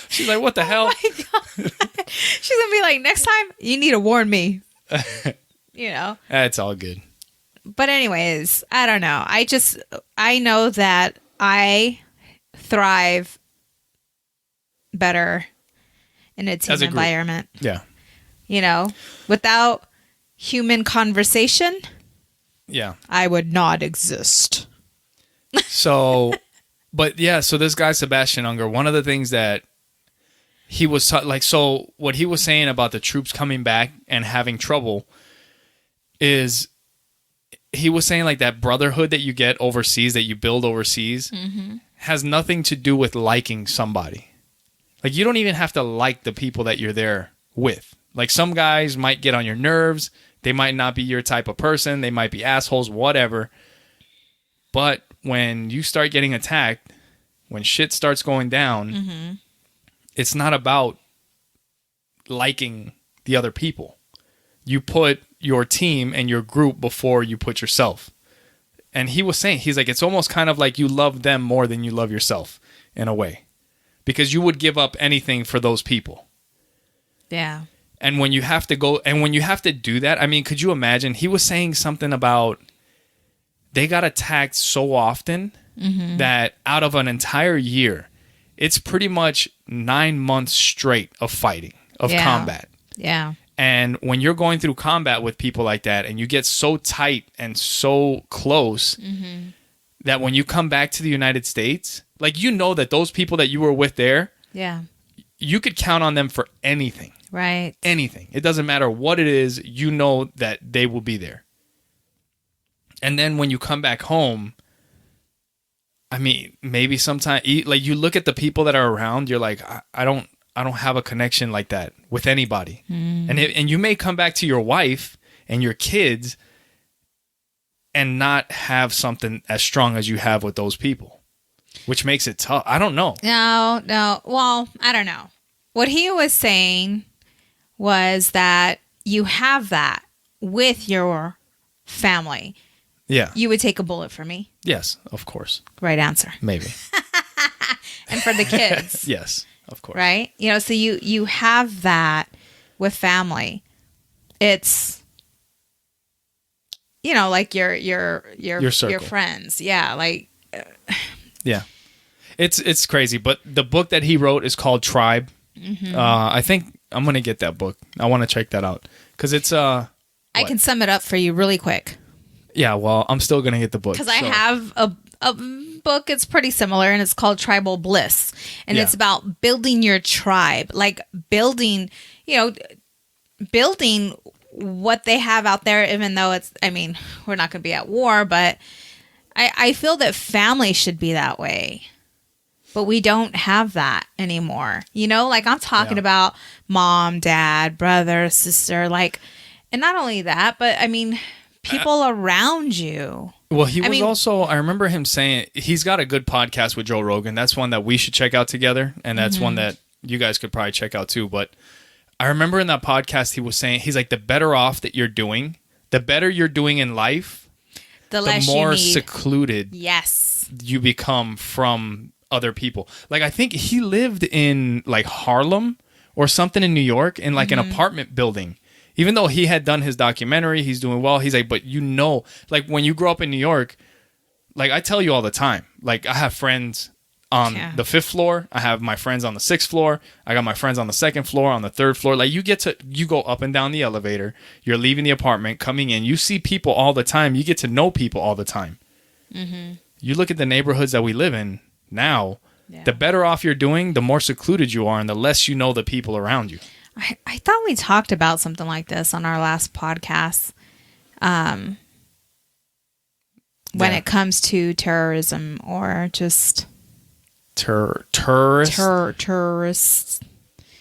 She's like, what the hell? My God. She's going to be like, next time, you need to warn me. That's all good. But anyways, I don't know. I know that I thrive better in a team environment. Yeah. Without human conversation, yeah, I would not exist. So, but yeah, so this guy, Sebastian Unger, one of the things that he was so what he was saying about the troops coming back and having trouble is he was saying like that brotherhood that you get overseas, that you build overseas, has nothing to do with liking somebody. Like, you don't even have to like the people that you're there with. Like, some guys might get on your nerves. They might not be your type of person. They might be assholes, whatever. But when you start getting attacked, when shit starts going down, it's not about liking the other people. You put your team and your group before you put yourself. And he was saying, he's like, it's almost kind of like you love them more than you love yourself in a way. Because you would give up anything for those people. Yeah. And when you have to go, and when you have to do that, I mean, could you imagine? He was saying something about they got attacked so often that out of an entire year, it's pretty much 9 months straight of fighting, of combat. Yeah. And when you're going through combat with people like that and you get so tight and so close that when you come back to the United States, like, that those people that you were with there, you could count on them for anything. Right. Anything. It doesn't matter what it is, that they will be there. And then when you come back home, I mean, maybe sometimes, like, you look at the people that are around, you're like, I don't have a connection like that with anybody. And you may come back to your wife and your kids and not have something as strong as you have with those people, which makes it tough. I don't know. No. Well, I don't know. What he was saying was that you have that with your family. Yeah. You would take a bullet for me. Yes, of course. Right answer. Maybe. And for the kids. Yes, of course. Right? So you have that with family. It's like your circle. your friends. Yeah, like yeah. It's crazy, but the book that he wrote is called Tribe. I think I'm going to get that book. I want to check that out cuz it's I can sum it up for you really quick. Yeah, well, I'm still going to get the book. Cuz I have a book, it's pretty similar, and it's called Tribal Bliss, and it's about building your tribe, like building what they have out there, even though we're not going to be at war, but I feel that family should be that way, but we don't have that anymore. Like, I'm talking about mom, dad, brother, sister, like, and not only that, but people around you. Well, I remember him saying, he's got a good podcast with Joe Rogan. That's one that we should check out together. And that's one that you guys could probably check out too. But I remember in that podcast, he was saying, he's like, the better off that you're doing, the better you're doing in life, the more secluded you become from other people. Like, I think he lived in like Harlem or something in New York in like an apartment building. Even though he had done his documentary, he's doing well. He's like, but like, when you grow up in New York, like, I tell you all the time, like, I have friends on the 5th floor. I have my friends on the 6th floor. I got my friends on the 2nd floor, on the 3rd floor. Like, you go up and down the elevator. You're leaving the apartment, coming in. You see people all the time. You get to know people all the time. You look at the neighborhoods that we live in now, the better off you're doing, the more secluded you are, and the less you know the people around you. I thought we talked about something like this on our last podcast. When it comes to terrorism or just tourists.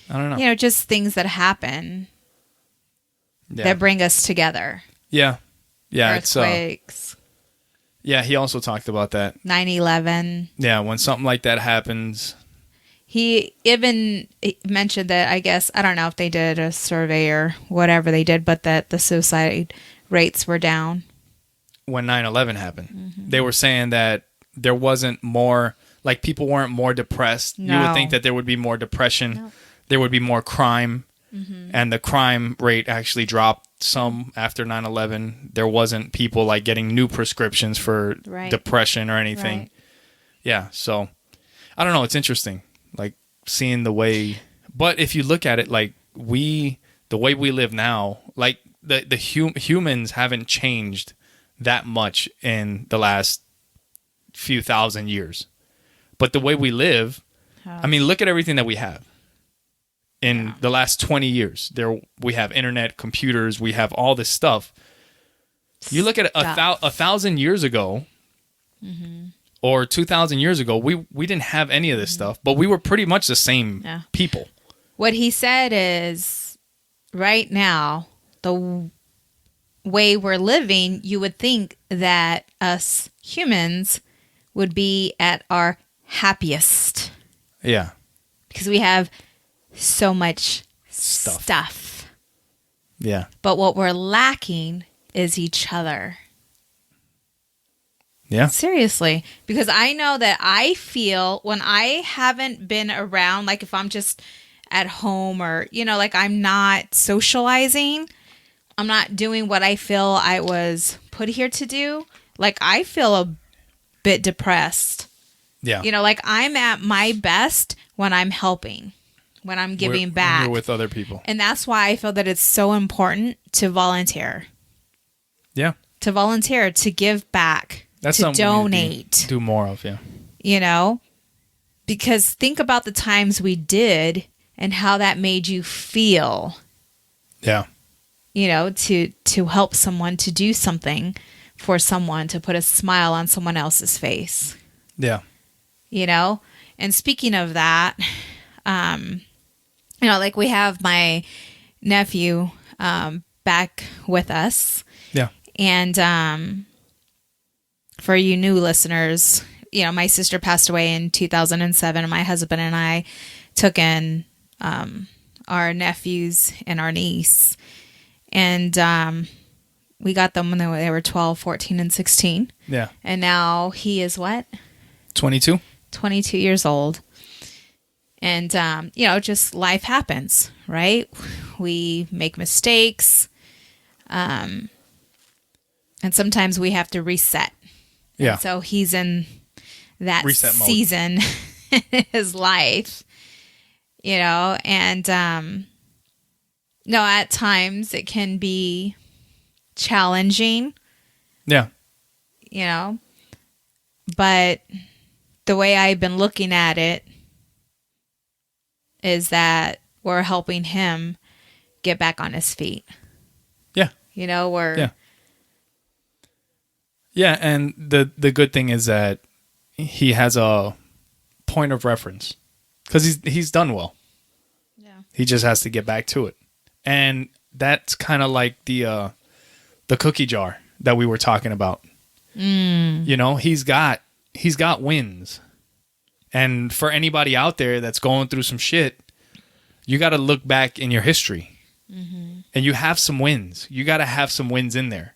I don't know. Just things Yeah. happen that bring us together. Yeah. Yeah. Earthquakes. Yeah, he also talked about that. 9/11. Yeah, when something like that happens. He even mentioned that, I guess, I don't know if they did a survey or whatever they did, but that the suicide rates were down. When 9/11 happened, they were saying that there wasn't more, like people weren't more depressed. No. You would think that there would be more depression. No. There would be more crime. And the crime rate actually dropped some after 9/11. There wasn't people like getting new prescriptions for depression or anything. Right. Yeah. So I don't know. It's interesting. Like seeing the way, but if you look at it, like the way we live now, like the humans haven't changed that much in the last few thousand years. But the way we live, I mean, look at everything that we have. In the last 20 years, we have internet, computers, we have all this stuff. You look at 1,000 years ago, or 2,000 years ago, we didn't have any of this stuff, but we were pretty much the same people. What he said is, right now, the way we're living, you would think that us humans would be at our happiest. Yeah. Because we have so much stuff. Yeah. But what we're lacking is each other. Yeah. Seriously. Because I know that I feel when I haven't been around, like if I'm just at home or, like I'm not socializing, I'm not doing what I feel I was put here to do. Like I feel a bit depressed. Yeah. Like I'm at my best when I'm helping. When I'm giving back. When you're with other people. And that's why I feel that it's so important to volunteer. Yeah. To volunteer, to give back, that's to donate. Do more of, yeah. Because think about the times we did and how that made you feel. Yeah. To help someone, to do something for someone, to put a smile on someone else's face. Yeah. And speaking of that, like we have my nephew back with us. Yeah. And for you new listeners, my sister passed away in 2007. And my husband and I took in our nephews and our niece. And we got them when they were 12, 14, and 16. Yeah. And now he is what? 22. 22 years old. And, just life happens, right? We make mistakes. And sometimes we have to reset. Yeah. And so he's in that reset season in his life, and, at times it can be challenging. Yeah. But the way I've been looking at it is that we're helping him get back on his feet. Yeah. We're... Yeah, and the good thing is that he has a point of reference because he's done well. Yeah. He just has to get back to it. And that's kind of like the cookie jar that we were talking about. He's got wins. And for anybody out there that's going through some shit, you got to look back in your history. And you have some wins. You got to have some wins in there.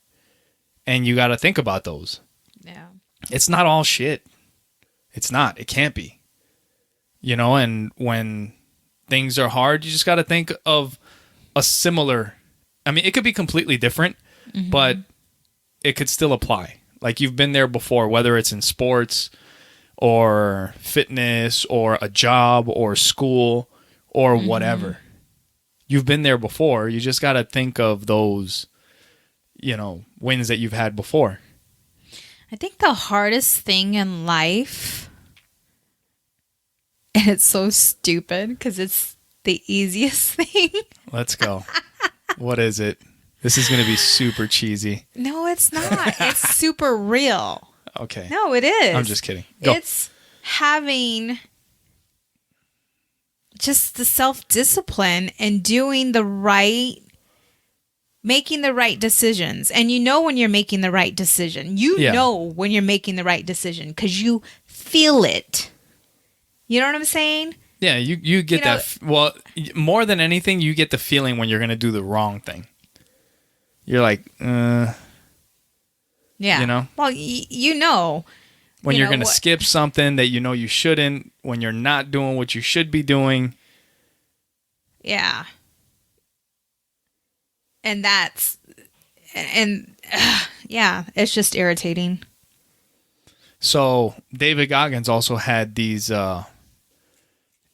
And you got to think about those. Yeah. It's not all shit. It's not. It can't be. And when things are hard, you just got to think of a similar... I mean, it could be completely different, but it could still apply. Like you've been there before, whether it's in sports or fitness or a job or school or whatever. You've been there before. You just got to think of those, wins that you've had before. I think the hardest thing in life, and it's so stupid because it's the easiest thing. Let's go. What is it? This is going to be super cheesy. No, it's not. It's super real. Okay. No, it is. I'm just kidding. Go. It's having just the self-discipline and making the right decisions. And when you're making the right decision. You know when you're making the right decision because you feel it. You know what I'm saying? Yeah, you get that. Well, more than anything, you get the feeling when you're going to do the wrong thing. You're like, Yeah. You know? Well, you know. When you're going to skip something that you know you shouldn't, when you're not doing what you should be doing. Yeah. And yeah, it's just irritating. So David Goggins also had these,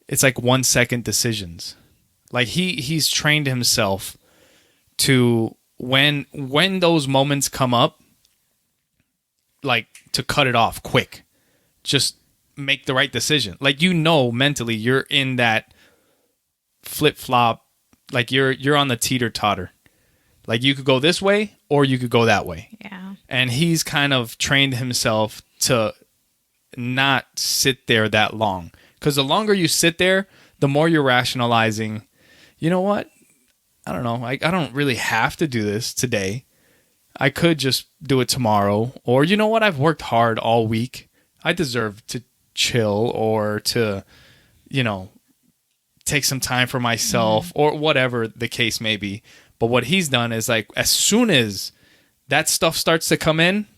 it's like 1 second decisions. Like he's trained himself to when those moments come up, like to cut it off quick, just make the right decision. Like, mentally you're in that flip flop, like you're on the teeter totter. Like you could go this way or you could go that way. Yeah. And he's kind of trained himself to not sit there that long. Because the longer you sit there, the more you're rationalizing, you know what? I don't know. I don't really have to do this today. I could just do it tomorrow. Or, you know what? I've worked hard all week. I deserve to chill or to, take some time for myself or whatever the case may be. But what he's done is, like, as soon as that stuff starts to come in,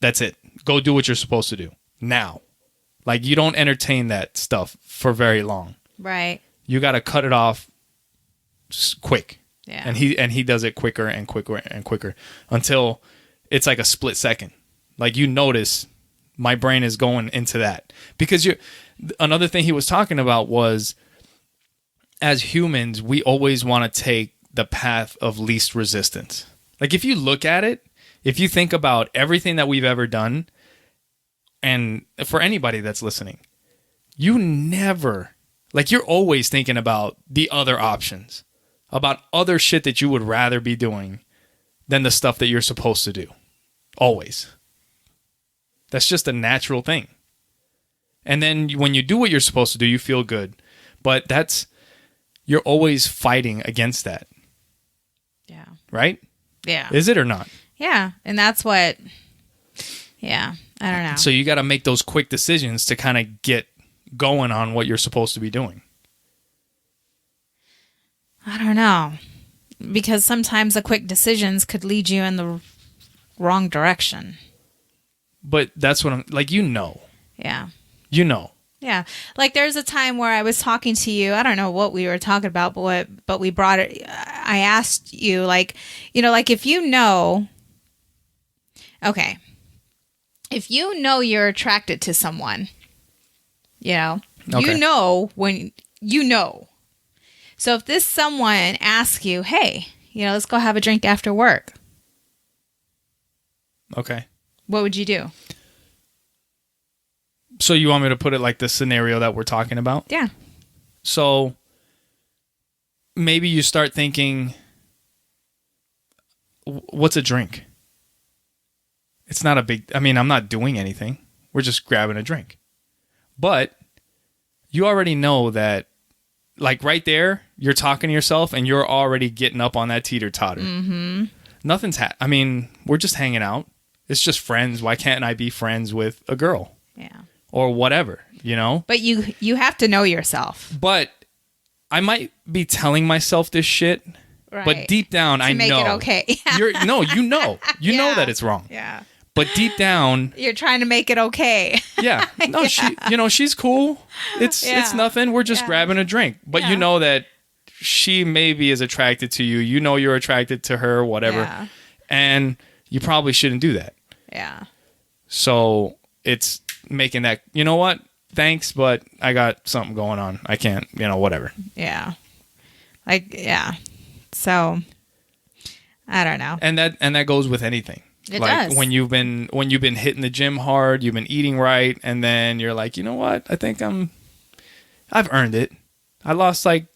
that's it. Go do what you're supposed to do now. Like, you don't entertain that stuff for very long. Right. You got to cut it off quick. Yeah. And he does it quicker and quicker and quicker until it's like a split second. Like, you notice my brain is going into that. Because another thing he was talking about was, as humans, we always want to take the path of least resistance. Like, if you look at it, if you think about everything that we've ever done, and for anybody that's listening, you never, like, you're always thinking about the other options, about other shit that you would rather be doing than the stuff that you're supposed to do. Always. That's just a natural thing. And then when you do what you're supposed to do, you feel good. But you're always fighting against that. Yeah. Right? Yeah. Is it or not? Yeah. And that's what, I don't know. So you got to make those quick decisions to kind of get going on what you're supposed to be doing. I don't know. Because sometimes the quick decisions could lead you in the wrong direction. But that's what I'm, like, Yeah. Yeah. Like, there's a time where I was talking to you. I don't know what we were talking about, but we brought it. I asked you, like, if okay, if you're attracted to someone, Okay. when So if this someone asks you, hey, let's go have a drink after work. Okay. What would you do? So you want me to put it like the scenario that we're talking about? Yeah. So maybe you start thinking, what's a drink? It's not I'm not doing anything. We're just grabbing a drink. But you already know that, like, right there, you're talking to yourself and you're already getting up on that teeter-totter. Mm-hmm. Nothing's we're just hanging out. It's just friends. Why can't I be friends with a girl? Yeah. Or whatever, But you have to know yourself. But I might be telling myself this shit, right. But deep down, I know. To make it okay. You know that it's wrong. Yeah. But deep down, you're trying to make it okay. Yeah. No, yeah. She's cool. It's nothing. We're just grabbing a drink. But you know that she maybe is attracted to you. You know you're attracted to her, whatever. Yeah. And you probably shouldn't do that. Yeah. So it's making that, you know what? Thanks, but I got something going on. I can't, whatever. Yeah. So I don't know. And that goes with anything. It like does. when you've been hitting the gym hard, you've been eating right, and then you're like, you know what? I think I've earned it. I lost like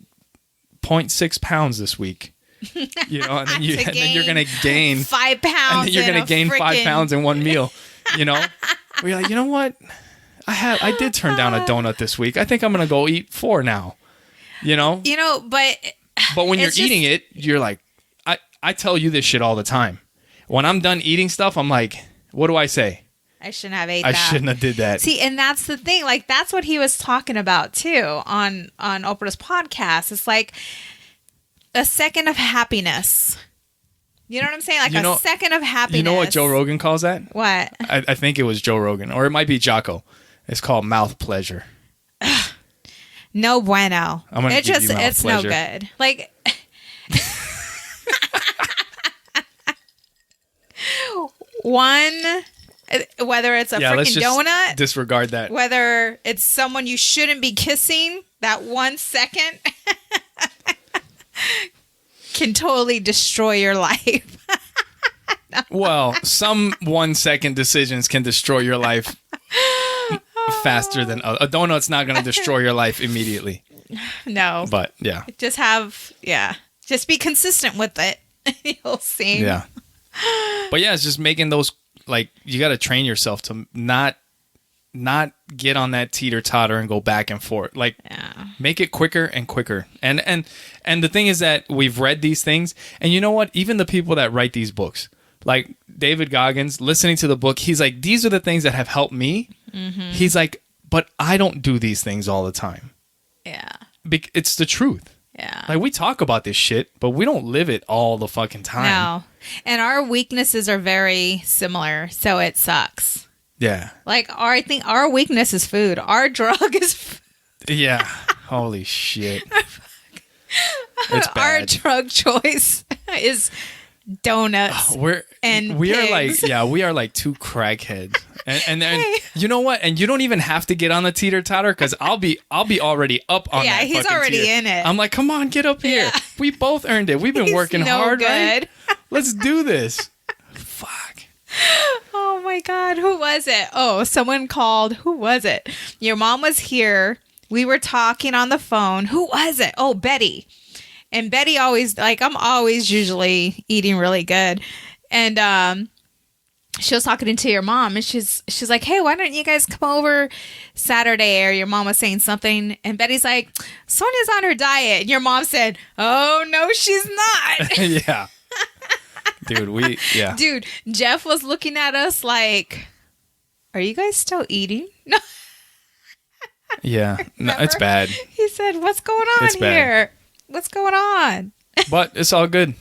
0.6 pounds this week. And then you're gonna gain 5 pounds. And then you're gonna gain 5 pounds in one meal. Where you're like, you know what? I did turn down a donut this week. I think I'm gonna go eat 4 now. But when you're eating it, you're like, I tell you this shit all the time. When I'm done eating stuff, I'm like, what do I say? I shouldn't have ate I that. shouldn't have did that. See, and that's the thing. Like, that's what he was talking about, too, on Oprah's podcast. It's like a second of happiness. You know what I'm saying? Like a second of happiness. You know what Joe Rogan calls that? What? I think it was Joe Rogan. Or it might be Jocko. It's called mouth pleasure. No bueno. I'm gonna give you mouth it's pleasure. no good. Like... One, whether it's a freaking donut, disregard that. Whether it's someone you shouldn't be kissing, that 1 second can totally destroy your life. Well, some 1 second decisions can destroy your life faster than a donut's not going to destroy your life immediately. No. But yeah. Just be consistent with it. You'll see. Yeah. But yeah, it's just making those, like, you got to train yourself to not get on that teeter-totter and go back and forth. Like, make it quicker and quicker. And the thing is that we've read these things, and you know what? Even the people that write these books, like David Goggins, listening to the book, he's like, these are the things that have helped me. Mm-hmm. He's like, but I don't do these things all the time. Yeah. It's the truth. Yeah. Like, we talk about this shit, but we don't live it all the fucking time. No. And our weaknesses are very similar, so it sucks. Yeah. Like, I think our weakness is food. Our drug is food. Yeah. Holy shit. It's bad. Our drug choice is donuts. We are like two crackheads. And then you know what? And you don't even have to get on the teeter-totter because I'll be already up on that. Yeah, he's already in it. I'm like, come on, get up here. Yeah. We both earned it. We've been working hard, good. right? Let's do this. Fuck. Oh my God. Who was it? Oh, someone called. Who was it? Your mom was here. We were talking on the phone. Who was it? Oh, Betty. And Betty always, like, I'm always usually eating really good. And she was talking to your mom, and she's like, hey, why don't you guys come over Saturday? Or your mom was saying something. And Betty's like, Sonja's on her diet. And your mom said, oh, no, she's not. Yeah. Dude, Jeff was looking at us like, are you guys still eating? No. Yeah. No, it's bad. He said, what's going on here? Bad. What's going on? But it's all good.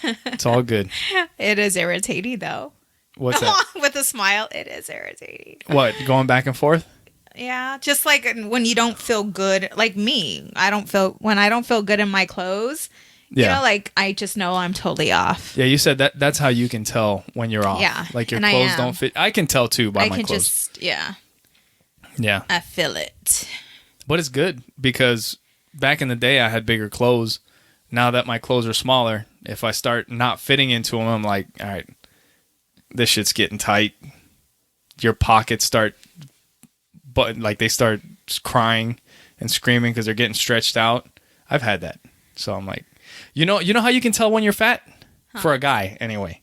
It's all good. It is irritating, though. What's that? With a smile, it is irritating. What, going back and forth? Yeah, just like when you don't feel good, like me. When I don't feel good in my clothes, you know, like I just know I'm totally off. Yeah, you said that's how you can tell when you're off. Yeah. Like your clothes don't fit. I can tell too by my clothes. Yeah. I feel it. But it's good because back in the day I had bigger clothes. Now that my clothes are smaller, if I start not fitting into them, I'm like, all right, this shit's getting tight. Your pockets start, but like they start crying and screaming because they're getting stretched out. I've had that. So I'm like, you know how you can tell when you're fat? Huh. For a guy, anyway.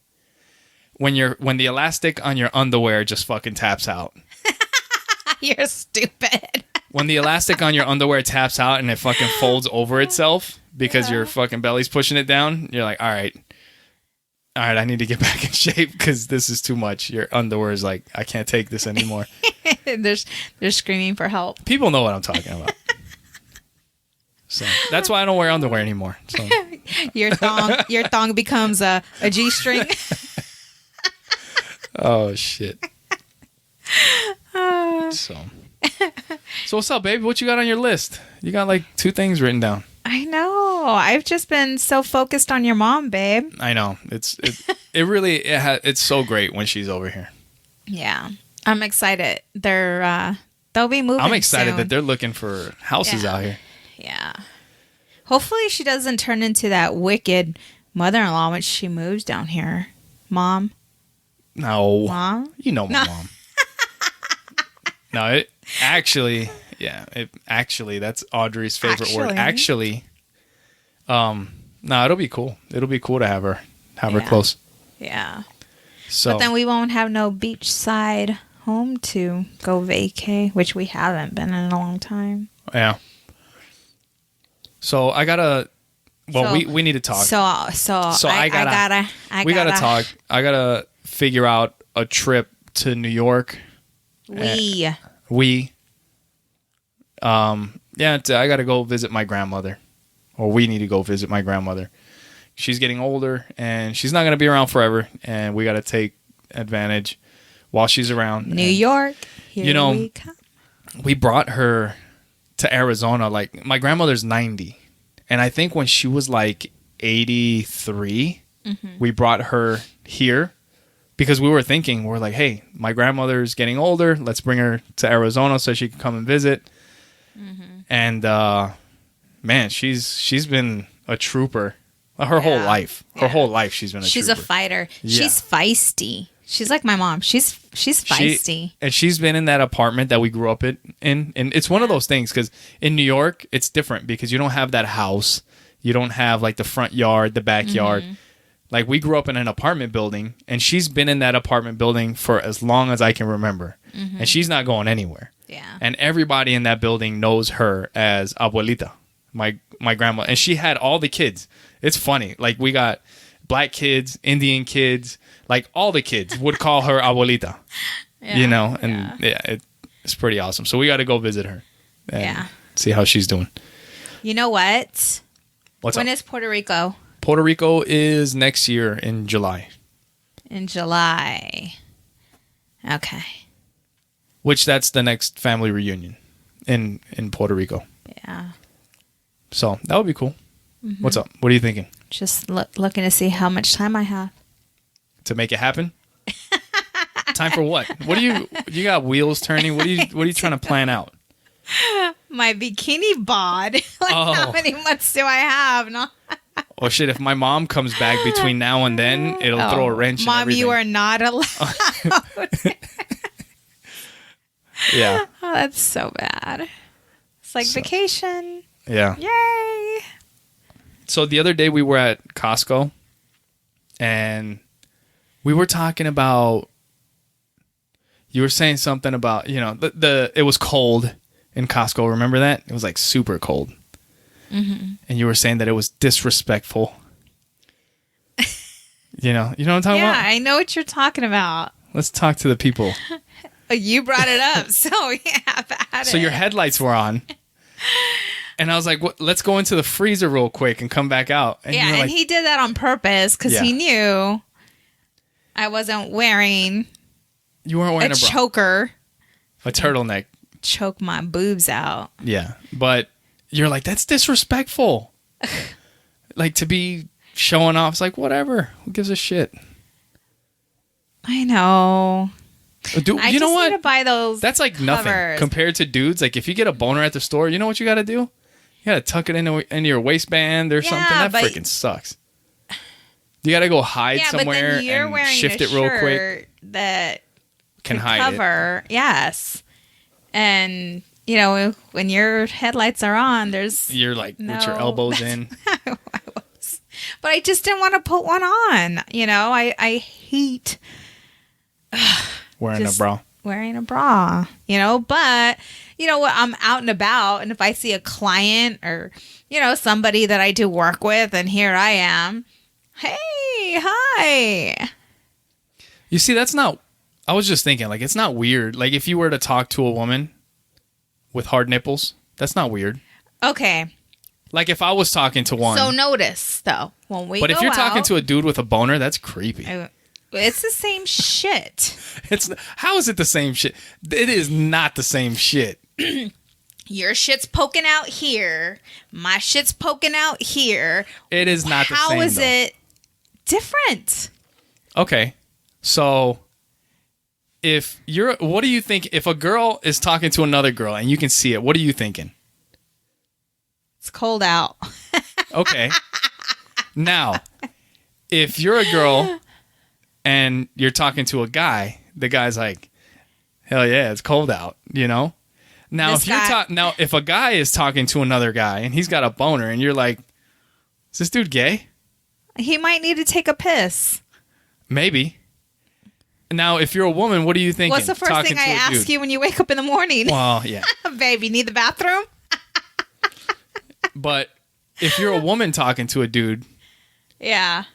When the elastic on your underwear just fucking taps out. You're stupid. When the elastic on your underwear taps out and it fucking folds over itself because your fucking belly's pushing it down, you're like, all right, I need to get back in shape because this is too much. Your underwear is like, I can't take this anymore. They're screaming for help. People know what I'm talking about. So that's why I don't wear underwear anymore. So. Your thong becomes a G-string. Oh shit. So what's up, baby? What you got on your list? You got like 2 things written down. I know. I've just been so focused on your mom, babe. I know. It's so great when she's over here. Yeah, I'm excited. They'll be moving. I'm excited soon. that they're looking for houses out here. Yeah. Hopefully she doesn't turn into that wicked mother-in-law when she moves down here. Mom? No. Mom? You know my mom. No, actually, that's Audrey's favorite word. Actually. No, it'll be cool. It'll be cool to have her close. Yeah. So, but then we won't have no beachside home to go vacay, which we haven't been in a long time. Yeah. So we need to talk. We gotta talk. I gotta figure out a trip to New York. Yeah, I got to go visit my grandmother, or we need to go visit my grandmother. She's getting older, and she's not going to be around forever, and we got to take advantage while she's around. New York, here we come. We brought her to Arizona. Like, my grandmother's 90, and I think when she was like 83, we brought her here because we were thinking, we're like, hey, my grandmother's getting older. Let's bring her to Arizona so she can come and visit. And man, she's been a trooper her whole life. Her whole life she's been a trooper. She's a fighter. Yeah. She's feisty. She's like my mom. She's feisty. And she's been in that apartment that we grew up in. And it's one of those things, because in New York, it's different because you don't have that house. You don't have like the front yard, the backyard. Like, we grew up in an apartment building, and she's been in that apartment building for as long as I can remember. And she's not going anywhere. Yeah. And everybody in that building knows her as Abuelita, my grandma. And she had all the kids. It's funny. Like, we got black kids, Indian kids, like all the kids would call her Abuelita. You know? And it's pretty awesome. So we got to go visit her and see how she's doing. You know what? When is Puerto Rico? Puerto Rico is next year in July. In July. Okay. Which that's the next family reunion in Puerto Rico. Yeah. So that would be cool. What's up? What are you thinking? Just looking to see how much time I have. To make it happen? Time for what? What do you got wheels turning? What are you trying to plan out? My bikini bod. How many months do I have? No. Oh shit, if my mom comes back between now and then, it'll throw a wrench in everything. Mom, you are not allowed. Yeah. Oh, that's so bad. It's like vacation. Yeah. Yay. So the other day we were at Costco, and we were talking about, you were saying something about, it was cold in Costco. Remember that? It was like super cold. And you were saying that it was disrespectful. You know what I'm talking about? Yeah, I know what you're talking about. Let's talk to the people. You brought it up, so yeah. So your headlights were on. And I was like, let's go into the freezer real quick and come back out. And and he did that on purpose because he knew I wasn't wearing you weren't wearing a bra. Choker. A turtleneck. Choke my boobs out. Yeah. But you're like, that's disrespectful. Like, to be showing off. It's like, whatever. Who gives a shit? I know. You know what? Need to buy those. That's like covers. Nothing compared to dudes. Like, if you get a boner at the store, you know what you got to do? You got to tuck it into your waistband or something. That freaking sucks. You got to go hide somewhere and shift it real quick. That can hide cover. It. Yes. And when your headlights are on, you're like with your elbows in. But I just didn't want to put one on. I hate wearing a bra. Wearing a bra. But what, I'm out and about, and if I see a client or somebody that I do work with, and here I am, hey, hi. You see, that's not. I was just thinking, like, it's not weird. Like, if you were to talk to a woman with hard nipples, that's not weird. Okay. Like, if I was talking to one. So notice, though, when we But if you're talking to a dude with a boner, that's creepy. It's the same shit. How is it the same shit? It is not the same shit. Your shit's poking out here. My shit's poking out here. It is not the same, How is it different? Okay. So, what do you think if a girl is talking to another girl and you can see it? What are you thinking? It's cold out. Okay. Now, if you're a girl and you're talking to a guy, the guy's like, hell yeah, it's cold out, Now, if a guy is talking to another guy and he's got a boner and you're like, is this dude gay? He might need to take a piss. Maybe. Now, if you're a woman, what are you thinking? What's the first thing I ask you when you wake up in the morning? Well, yeah. Babe, you need the bathroom? But if you're a woman talking to a dude, yeah,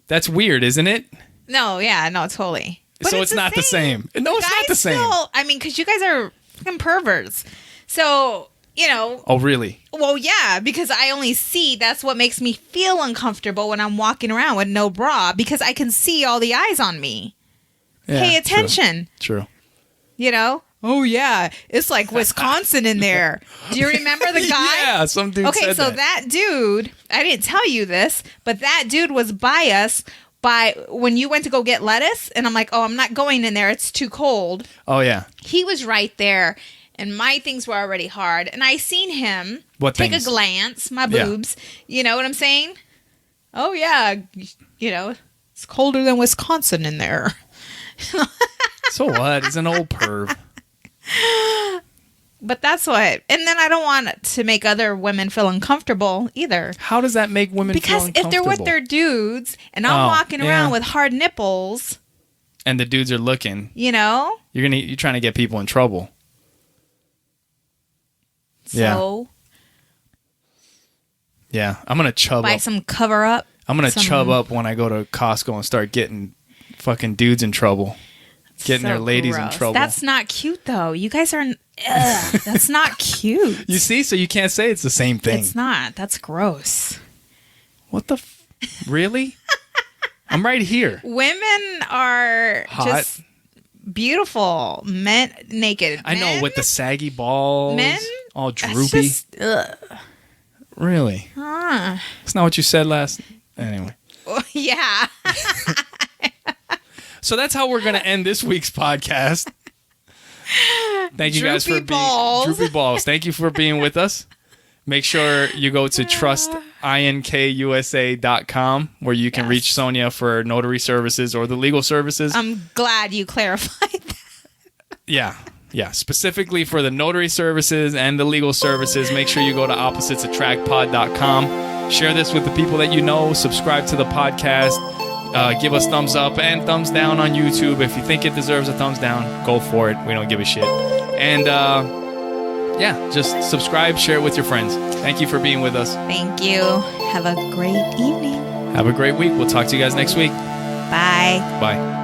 that's weird, isn't it? No, totally. But so it's not the same. No, it's not the same. I mean, because you guys are fucking perverts. So, you know. Oh, really? Well, yeah, because I only see, that's what makes me feel uncomfortable when I'm walking around with no bra, because I can see all the eyes on me. Yeah, Pay attention. True. You know? Oh, yeah. It's like Wisconsin in there. Do you remember the guy? Yeah, some dude said so that dude, I didn't tell you this, but that dude was by us when you went to go get lettuce, and I'm like, oh, I'm not going in there. It's too cold. Oh, yeah. He was right there, and my things were already hard, and I seen him take a glance, my boobs. Yeah. You know what I'm saying? Oh, yeah. You know, it's colder than Wisconsin in there. So what? He's an old perv. But that's what. And then I don't want to make other women feel uncomfortable either. How does that make women feel uncomfortable? Because if they're with their dudes and I'm walking around with hard nipples, and the dudes are looking, you know, you're trying to get people in trouble. So yeah, I'm gonna chub buy up. some cover up. I'm gonna chub up when I go to Costco and start getting fucking dudes in trouble. Getting their ladies in trouble. That's not cute, though. You guys are... that's not cute. You see? So you can't say it's the same thing. It's not. That's gross. What the... Really? I'm right here. Women are hot. Just beautiful. Men naked. I know, with the saggy balls. Men? All droopy. Just, really? That's not what you said last... Anyway. Yeah. So that's how we're going to end this week's podcast. Thank you guys for being droopy balls. Thank you for being with us. Make sure you go to trustinkusa.com where you can reach Sonja for notary services or the legal services. I'm glad you clarified that. Yeah. Yeah. Specifically for the notary services and the legal services, make sure you go to oppositesattractpod.com. Share this with the people that you know. Subscribe to the podcast. Give us thumbs up and thumbs down on YouTube. If you think it deserves a thumbs down, go for it. We don't give a shit. And just subscribe, share it with your friends. Thank you for being with us. Thank you. Have a great evening. Have a great week. We'll talk to you guys next week. Bye. Bye.